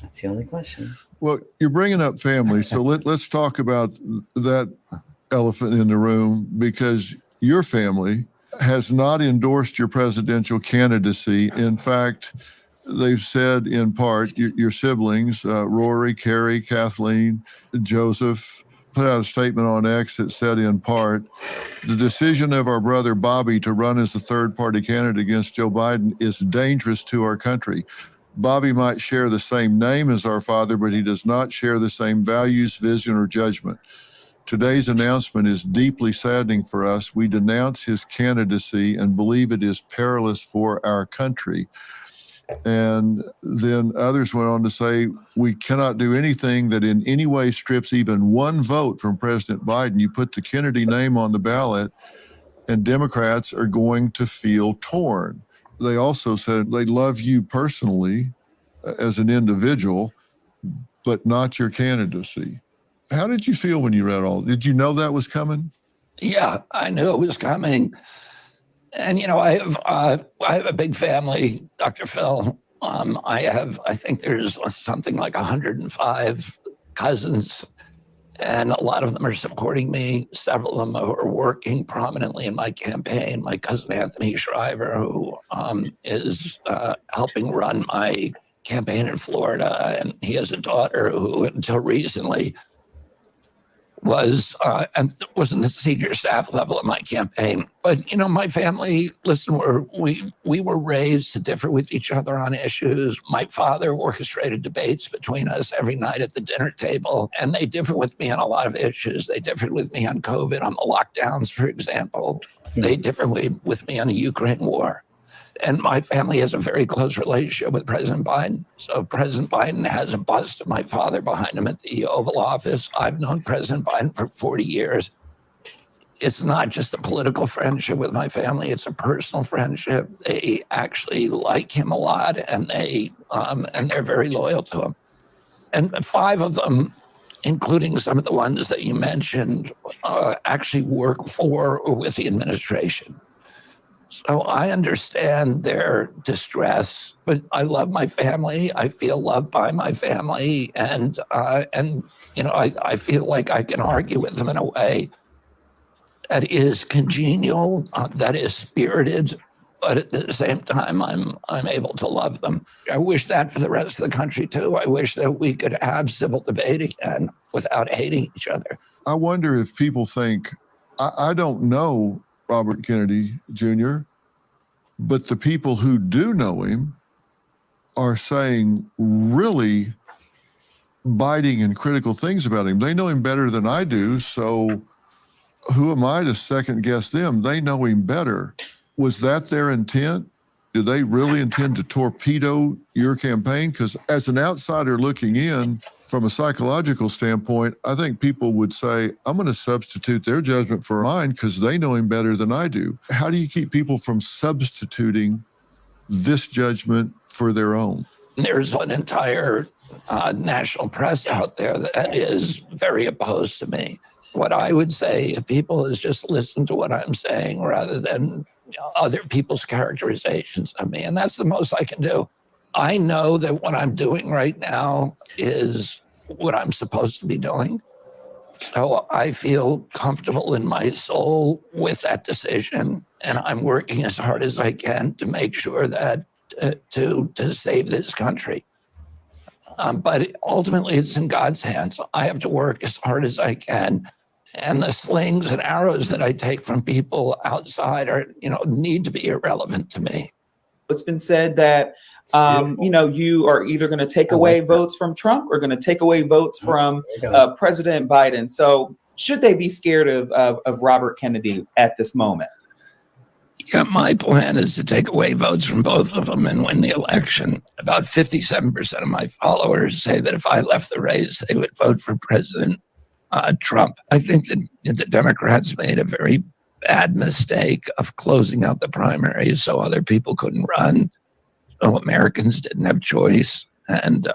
[SPEAKER 1] That's the only question.
[SPEAKER 7] Well, you're bringing up family, so let's talk about that elephant in the room, because your family has not endorsed your presidential candidacy. In fact, they've said in part, your siblings, Rory, Carrie, Kathleen, Joseph, put out a statement on X that said in part, the decision of our brother Bobby to run as a third-party candidate against Joe Biden is dangerous to our country. Bobby might share the same name as our father, but he does not share the same values, vision, or judgment. Today's announcement is deeply saddening for us. We denounce his candidacy and believe it is perilous for our country. And then others went on to say, we cannot do anything that in any way strips even one vote from President Biden. You put the Kennedy name on the ballot, and Democrats are going to feel torn. They also said they love you personally as an individual, but not your candidacy. How did you feel when you read all? Did you know that was coming?
[SPEAKER 11] Yeah, I knew it was coming. And, you know, I have a big family, Dr. Phil. I think there's something like 105 cousins, and a lot of them are supporting me. Several of them are working prominently in my campaign. My cousin Anthony Shriver, who is helping run my campaign in Florida, and he has a daughter who until recently
[SPEAKER 19] wasn't the senior staff level of my campaign. But, you know, my family, listen, we were raised to differ with each other on issues. My father orchestrated debates between us every night at the dinner table, and they differ with me on a lot of issues. They differed with me on COVID, on the lockdowns, for example. They differ with me on the Ukraine war. And my family has a very close relationship with President Biden. So President Biden has a bust of my father behind him at the Oval Office. I've known President Biden for 40 years. It's not just a political friendship with my family. It's a personal friendship. They actually like him a lot, and they're very loyal to him. And 5 of them, including some of the ones that you mentioned, actually work for or with the administration. So I understand their distress, but I love my family. I feel loved by my family, and you know, I feel like I can argue with them in a way that is congenial, that is spirited, but at the same time, I'm able to love them. I wish that for the rest of the country too. I wish that we could have civil debate again without hating each other.
[SPEAKER 7] I wonder if people think, I don't know Robert Kennedy Jr., but the people who do know him are saying really biting and critical things about him. They know him better than I do, so who am I to second guess them? They know him better. Was that their intent? Do they really intend to torpedo your campaign? Because as an outsider looking in, from a psychological standpoint, I think people would say, I'm going to substitute their judgment for mine because they know him better than I do. How do you keep people from substituting this judgment for their own?
[SPEAKER 19] There's an entire national press out there that is very opposed to me. What I would say to people is just listen to what I'm saying rather than other people's characterizations of me. And that's the most I can do. I know that what I'm doing right now is what I'm supposed to be doing. So I feel comfortable in my soul with that decision. And I'm working as hard as I can to make sure that to save this country. But ultimately, it's in God's hands. I have to work as hard as I can. And the slings and arrows that I take from people outside are, need to be irrelevant to me.
[SPEAKER 21] It's been said that, you are either going to take away votes from Trump or going to take away votes from President Biden. So should they be scared of Robert Kennedy at this moment?
[SPEAKER 19] Yeah, my plan is to take away votes from both of them and win the election. About 57% of my followers say that if I left the race, they would vote for President Trump. I think that the Democrats made a very bad mistake of closing out the primaries so other people couldn't run. So Americans didn't have choice. And,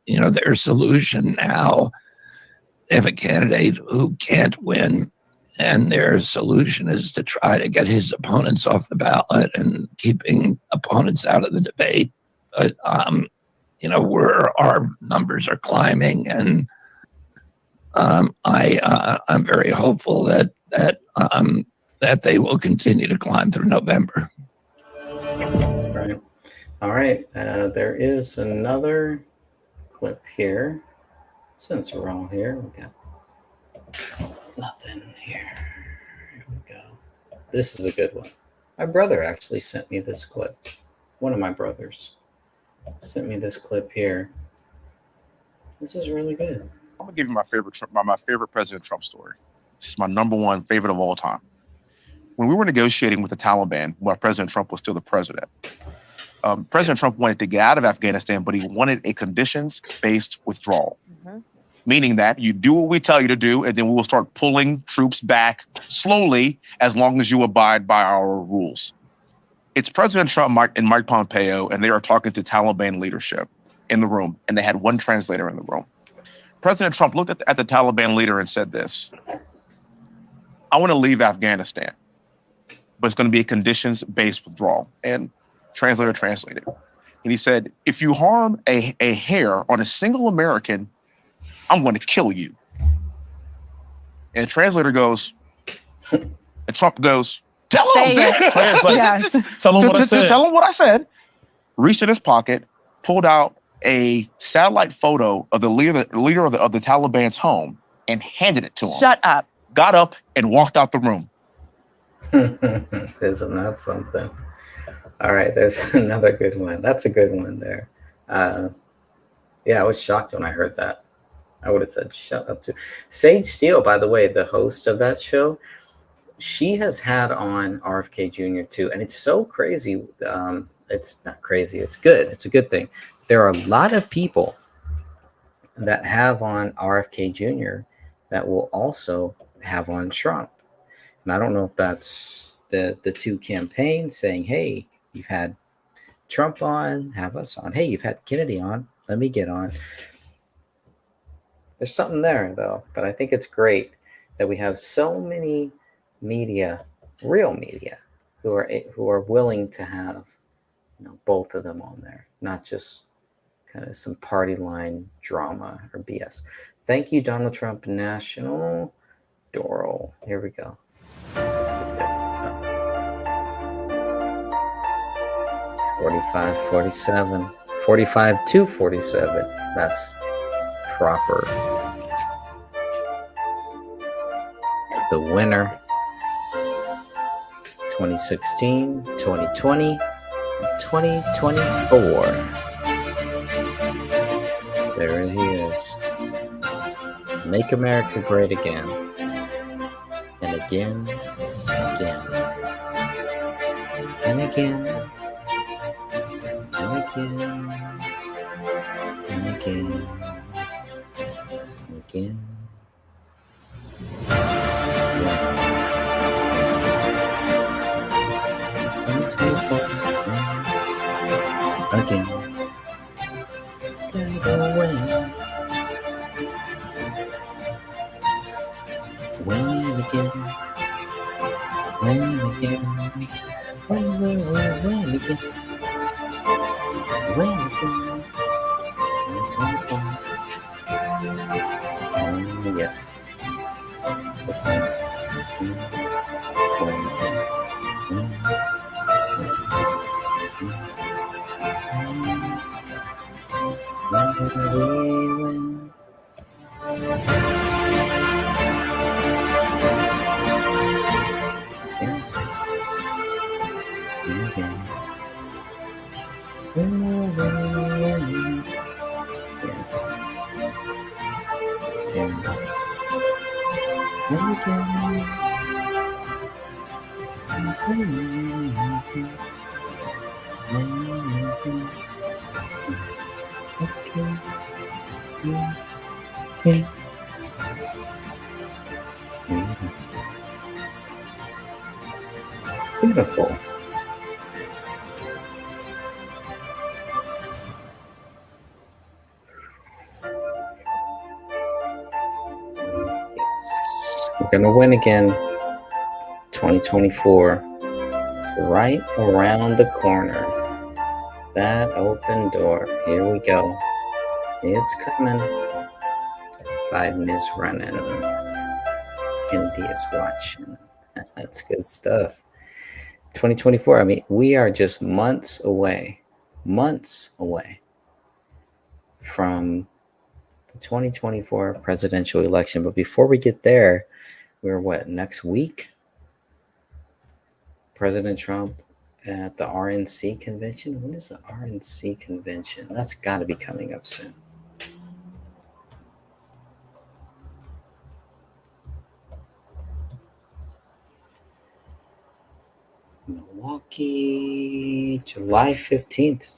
[SPEAKER 19] their solution now, they have a candidate who can't win. And their solution is to try to get his opponents off the ballot and keeping opponents out of the debate. But, our numbers are climbing, and I'm very hopeful that they will continue to climb through November.
[SPEAKER 1] Right. All right. There is another clip here. Since we're all here, we got nothing here. Here we go. This is a good one. My brother actually sent me this clip. One of my brothers sent me this clip here. This is really good.
[SPEAKER 22] I'm gonna give you my favorite President Trump story. This is my number one favorite of all time. When we were negotiating with the Taliban, while President Trump was still the president, President Trump wanted to get out of Afghanistan, but he wanted a conditions-based withdrawal, meaning that you do what we tell you to do, and then we will start pulling troops back slowly as long as you abide by our rules. It's President Trump and Mike Pompeo, and they are talking to Taliban leadership in the room, and they had one translator in the room. President Trump looked at the Taliban leader and said this: I want to leave Afghanistan, but it's going to be a conditions-based withdrawal. And translator translated. And he said, if you harm a hair on a single American, I'm going to kill you. And the translator goes, and Trump goes, tell him that.
[SPEAKER 23] Yes. Tell him what I said.
[SPEAKER 22] Tell him what I said. Reached in his pocket, pulled out a satellite photo of the leader of the Taliban's home, and handed it to him.
[SPEAKER 2] Shut up.
[SPEAKER 22] Got up and walked out the room.
[SPEAKER 1] Isn't that something? All right, there's another good one. That's a good one there. Yeah, I was shocked when I heard that. I would have said, shut up to Sage Steele, by the way, the host of that show. She has had on RFK Jr. too. And it's so crazy. It's not crazy. It's good. It's a good thing. There are a lot of people that have on RFK Jr. that will also have on Trump. And I don't know if that's the two campaigns saying, hey, you've had Trump on, have us on. Hey, you've had Kennedy on, let me get on. There's something there, though. But I think it's great that we have so many media, real media, who are willing to have, both of them on there, not just kind of some party line drama or BS. Thank you, Donald Trump National Doral. Here we go. 45, 47, 45 to 47. That's proper. The winner, 2016, 2020, 2024. There he is. Make America great again. And again, again. And again. And again. And again. And again. Again. Gotta win. Win again. Win again. Win again. Win again. Oh, yes. It's beautiful. We're going to win again. 2024. It's right around the corner. That open door. Here we go. It's coming. Biden is running. Kennedy is watching. That's good stuff. 2024. I mean, we are just months away from the 2024 presidential election. But before we get there, we're next week? President Trump at the RNC convention. When is the RNC convention? That's got to be coming up soon. Milwaukee, July 15th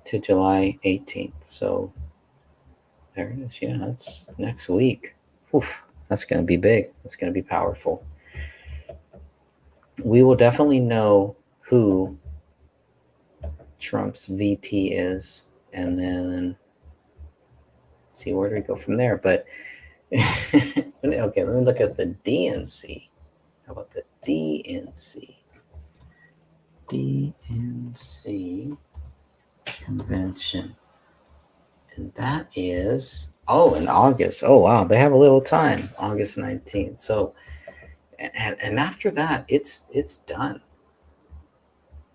[SPEAKER 1] to July 18th. So there it is. Yeah, that's next week. Oof, that's going to be big. That's going to be powerful. We will definitely know who Trump's VP is, and then see where do we go from there. But okay, let me look at the DNC. How about the DNC? DNC convention. And that is, in August. Oh, wow. They have a little time, August 19th. So, and after that, it's done.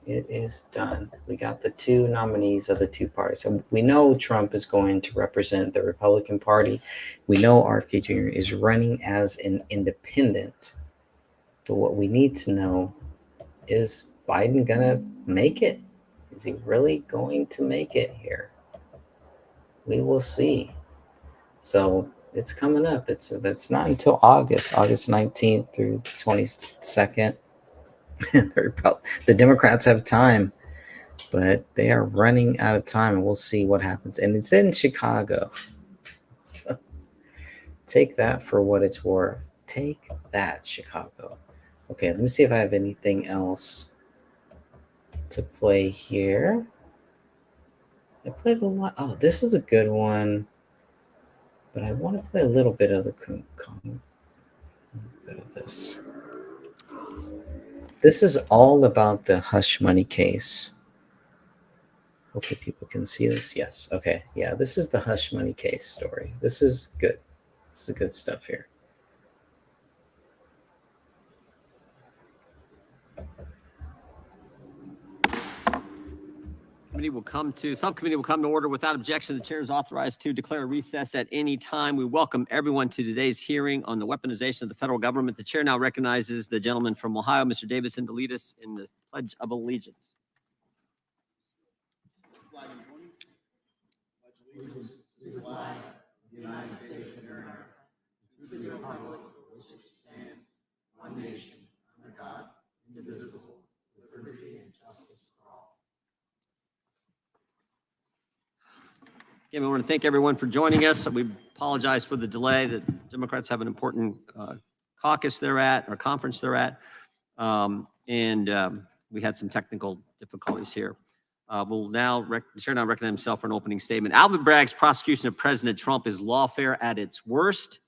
[SPEAKER 1] It is done. We got the two nominees of the two parties. So we know Trump is going to represent the Republican Party. We know RFK Jr. is running as an independent. But what we need to know is Biden going to make it? Is he really going to make it here? We will see. So it's coming up. It's not until August 19th through the 22nd. The Democrats have time, but they are running out of time, and we'll see what happens. And it's in Chicago. So take that for what it's worth. Take that, Chicago. Okay, let me see if I have anything else to play here. I played a lot. Oh, this is a good one. But I want to play a little bit of the bit of this. This is all about the hush money case. Hopefully people can see this. Yes. Okay. Yeah, this is the hush money case story. This is good. This is good stuff here.
[SPEAKER 2] Subcommittee will come to order without objection. The chair is authorized to declare a recess at any time. We welcome everyone to today's hearing on the weaponization of the federal government. The chair now recognizes the gentleman from Ohio, Mr. Davidson, to lead us in the Pledge of Allegiance.
[SPEAKER 4] Allegiance to the flag of the United States of America, to the republic which stands, one nation, under God, indivisible, with liberty and justice for all.
[SPEAKER 2] Again, we want to thank everyone for joining us. We apologize for the delay. The Democrats have an important caucus they're at, or conference they're at, and we had some technical difficulties here. The chair now recognizes himself for an opening statement. Alvin Bragg's prosecution of President Trump is lawfare at its worst.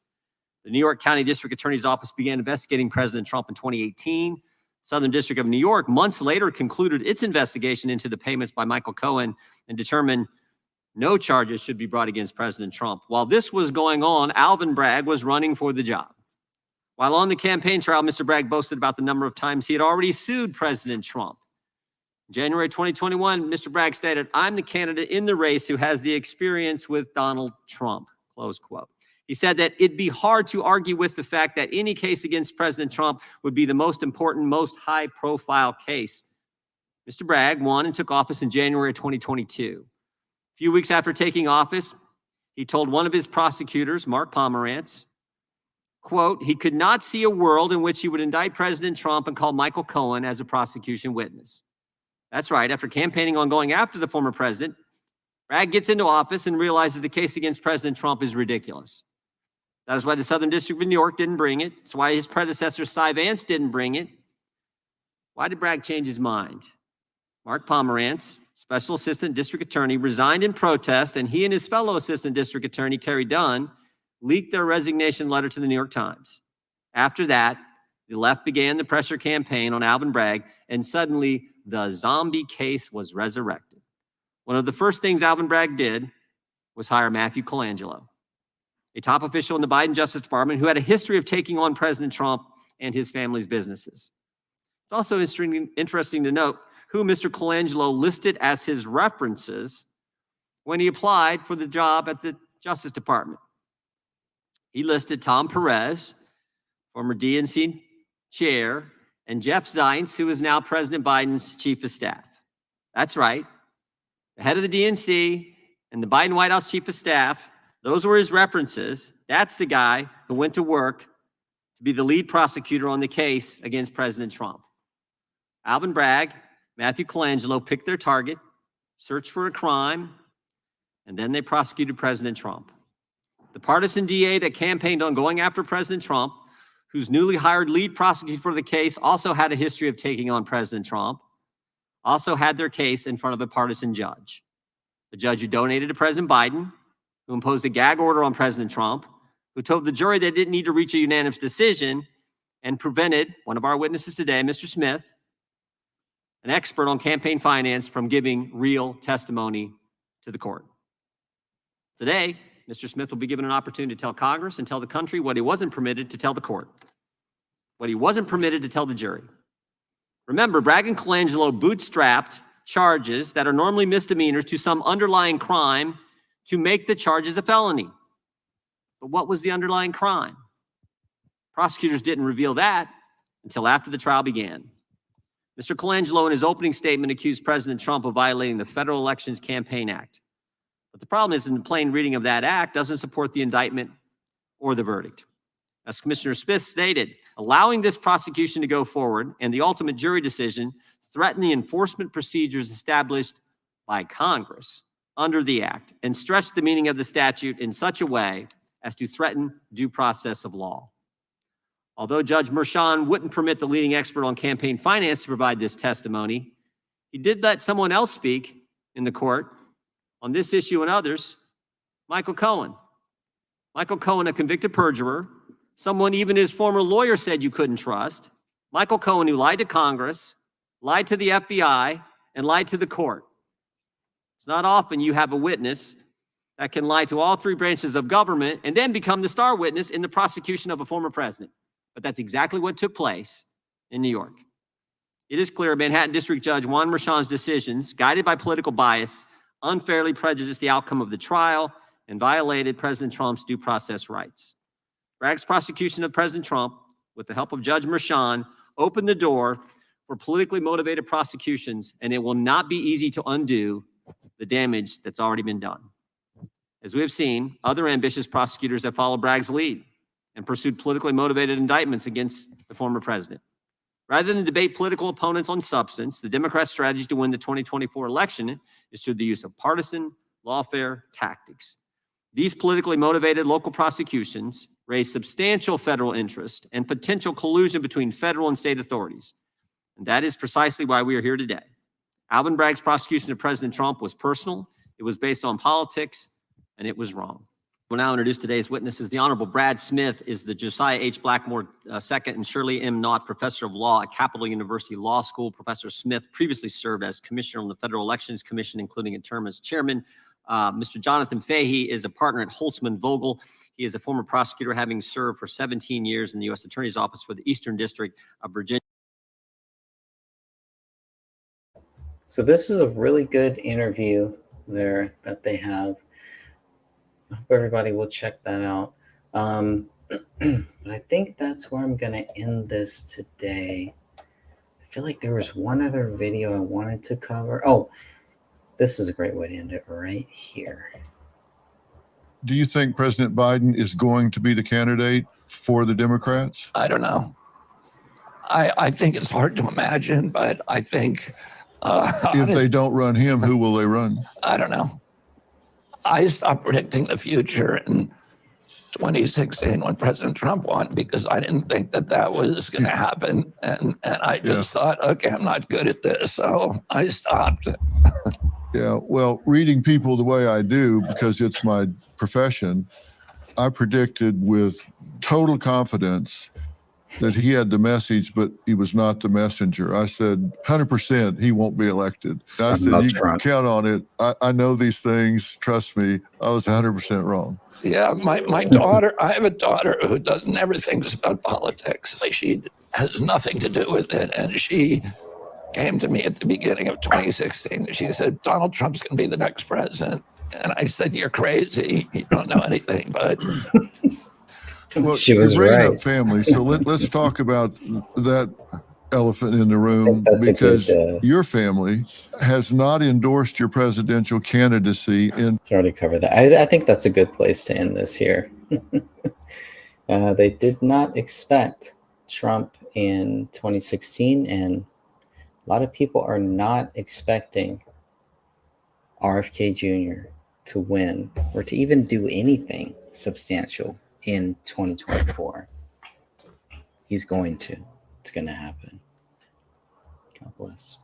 [SPEAKER 2] The New York County District Attorney's Office began investigating President Trump in 2018. Southern District of New York months later concluded its investigation into the payments by Michael Cohen and determined no charges should be brought against President Trump. While this was going on, Alvin Bragg was running for the job. While on the campaign trail, Mr. Bragg boasted about the number of times he had already sued President Trump. In January 2021, Mr. Bragg stated, "I'm the candidate in the race who has the experience with Donald Trump," close quote. He said that it'd be hard to argue with the fact that any case against President Trump would be the most important, most high-profile case. Mr. Bragg won and took office in January 2022. A few weeks after taking office, he told one of his prosecutors, Mark Pomerantz, quote, he could not see a world in which he would indict President Trump and call Michael Cohen as a prosecution witness. That's right. After campaigning on going after the former president, Bragg gets into office and realizes the case against President Trump is ridiculous. That is why the Southern District of New York didn't bring it. It's why his predecessor, Cy Vance, didn't bring it. Why did Bragg change his mind? Mark Pomerantz, Special Assistant District Attorney, resigned in protest, and he and his fellow Assistant District Attorney, Kerry Dunn, leaked their resignation letter to the New York Times. After that, the left began the pressure campaign on Alvin Bragg, and suddenly the zombie case was resurrected. One of the first things Alvin Bragg did was hire Matthew Colangelo, a top official in the Biden Justice Department who had a history of taking on President Trump and his family's businesses. It's also interesting to note who Mr. Colangelo listed as his references when he applied for the job at the Justice Department. He listed Tom Perez, former DNC chair, and Jeff Zients, who is now President Biden's chief of staff. That's right. The head of the DNC and the Biden White House chief of staff, those were his references. That's the guy who went to work to be the lead prosecutor on the case against President Trump. Alvin Bragg, Matthew Colangelo picked their target, searched for a crime, and then they prosecuted President Trump. The partisan DA that campaigned on going after President Trump, whose newly hired lead prosecutor for the case also had a history of taking on President Trump, also had their case in front of a partisan judge. The judge who donated to President Biden, who imposed a gag order on President Trump, who told the jury they didn't need to reach a unanimous decision, and prevented one of our witnesses today, Mr. Smith, an expert on campaign finance, from giving real testimony to the court. Today, Mr. Smith will be given an opportunity to tell Congress and tell the country what he wasn't permitted to tell the court, what he wasn't permitted to tell the jury. Remember, Bragg and Colangelo bootstrapped charges that are normally misdemeanors to some underlying crime to make the charges a felony. But what was the underlying crime? Prosecutors didn't reveal that until after the trial began. Mr. Colangelo, in his opening statement, accused President Trump of violating the Federal Elections Campaign Act. But the problem is, in the plain reading of that act, doesn't support the indictment or the verdict. As Commissioner Smith stated, allowing this prosecution to go forward and the ultimate jury decision threaten the enforcement procedures established by Congress under the act and stretch the meaning of the statute in such a way as to threaten due process of law. Although Judge Merchan wouldn't permit the leading expert on campaign finance to provide this testimony, he did let someone else speak in the court on this issue and others, Michael Cohen. Michael Cohen, a convicted perjurer, someone even his former lawyer said you couldn't trust. Michael Cohen, who lied to Congress, lied to the FBI, and lied to the court. It's not often you have a witness that can lie to all three branches of government and then become the star witness in the prosecution of a former president. But that's exactly what took place in New York. It is clear Manhattan District Judge Juan Merchan's decisions, guided by political bias, unfairly prejudiced the outcome of the trial and violated President Trump's due process rights. Bragg's prosecution of President Trump, with the help of Judge Merchan, opened the door for politically motivated prosecutions, and it will not be easy to undo the damage that's already been done. As we have seen, other ambitious prosecutors have followed Bragg's lead and pursued politically motivated indictments against the former president. Rather than debate political opponents on substance, the Democrats' strategy to win the 2024 election is through the use of partisan, lawfare tactics. These politically motivated local prosecutions raise substantial federal interest and potential collusion between federal and state authorities. And that is precisely why we are here today. Alvin Bragg's prosecution of President Trump was personal, it was based on politics, and it was wrong. We'll now introduce today's witnesses. The Honorable Brad Smith is the Josiah H. Blackmore II and Shirley M. Knott Professor of Law at Capital University Law School. Professor Smith previously served as Commissioner on the Federal Elections Commission, including a term as Chairman. Mr. Jonathan Fahey is a partner at Holtzman Vogel. He is a former prosecutor, having served for 17 years in the U.S. Attorney's Office for the Eastern District of Virginia.
[SPEAKER 1] So this is a really good interview there that they have. I hope everybody will check that out. But I think that's where I'm going to end this today. I feel like there was one other video I wanted to cover. Oh, this is a great way to end it right here.
[SPEAKER 7] Do you think President Biden is going to be the candidate for the Democrats?
[SPEAKER 19] I don't know. I think it's hard to imagine, but I think
[SPEAKER 7] if they don't run him, who will they run?
[SPEAKER 19] I don't know. I stopped predicting the future in 2016 when President Trump won because I didn't think that that was going to happen. And I just thought, okay, I'm not good at this. So I stopped.
[SPEAKER 7] Yeah, well, reading people the way I do, because it's my profession, I predicted with total confidence that he had the message, but he was not the messenger. I said, 100% he won't be elected. I said, you can count on it. I know these things. Trust me. I was 100% wrong.
[SPEAKER 19] Yeah, my daughter, I have a daughter who never thinks about politics. Like, she has nothing to do with it. And she came to me at the beginning of 2016. She said, Donald Trump's going to be the next president. And I said, you're crazy. You don't know anything. But
[SPEAKER 7] well,
[SPEAKER 1] she was
[SPEAKER 7] you're bringing
[SPEAKER 1] right.
[SPEAKER 7] up family. So let's talk about that elephant in the room, because your family has not endorsed your presidential candidacy.
[SPEAKER 1] It's already covered that. I think that's a good place to end this here. They did not expect Trump in 2016, and a lot of people are not expecting RFK Jr. to win or to even do anything substantial in 2024. He's going to. It's going to happen. God bless.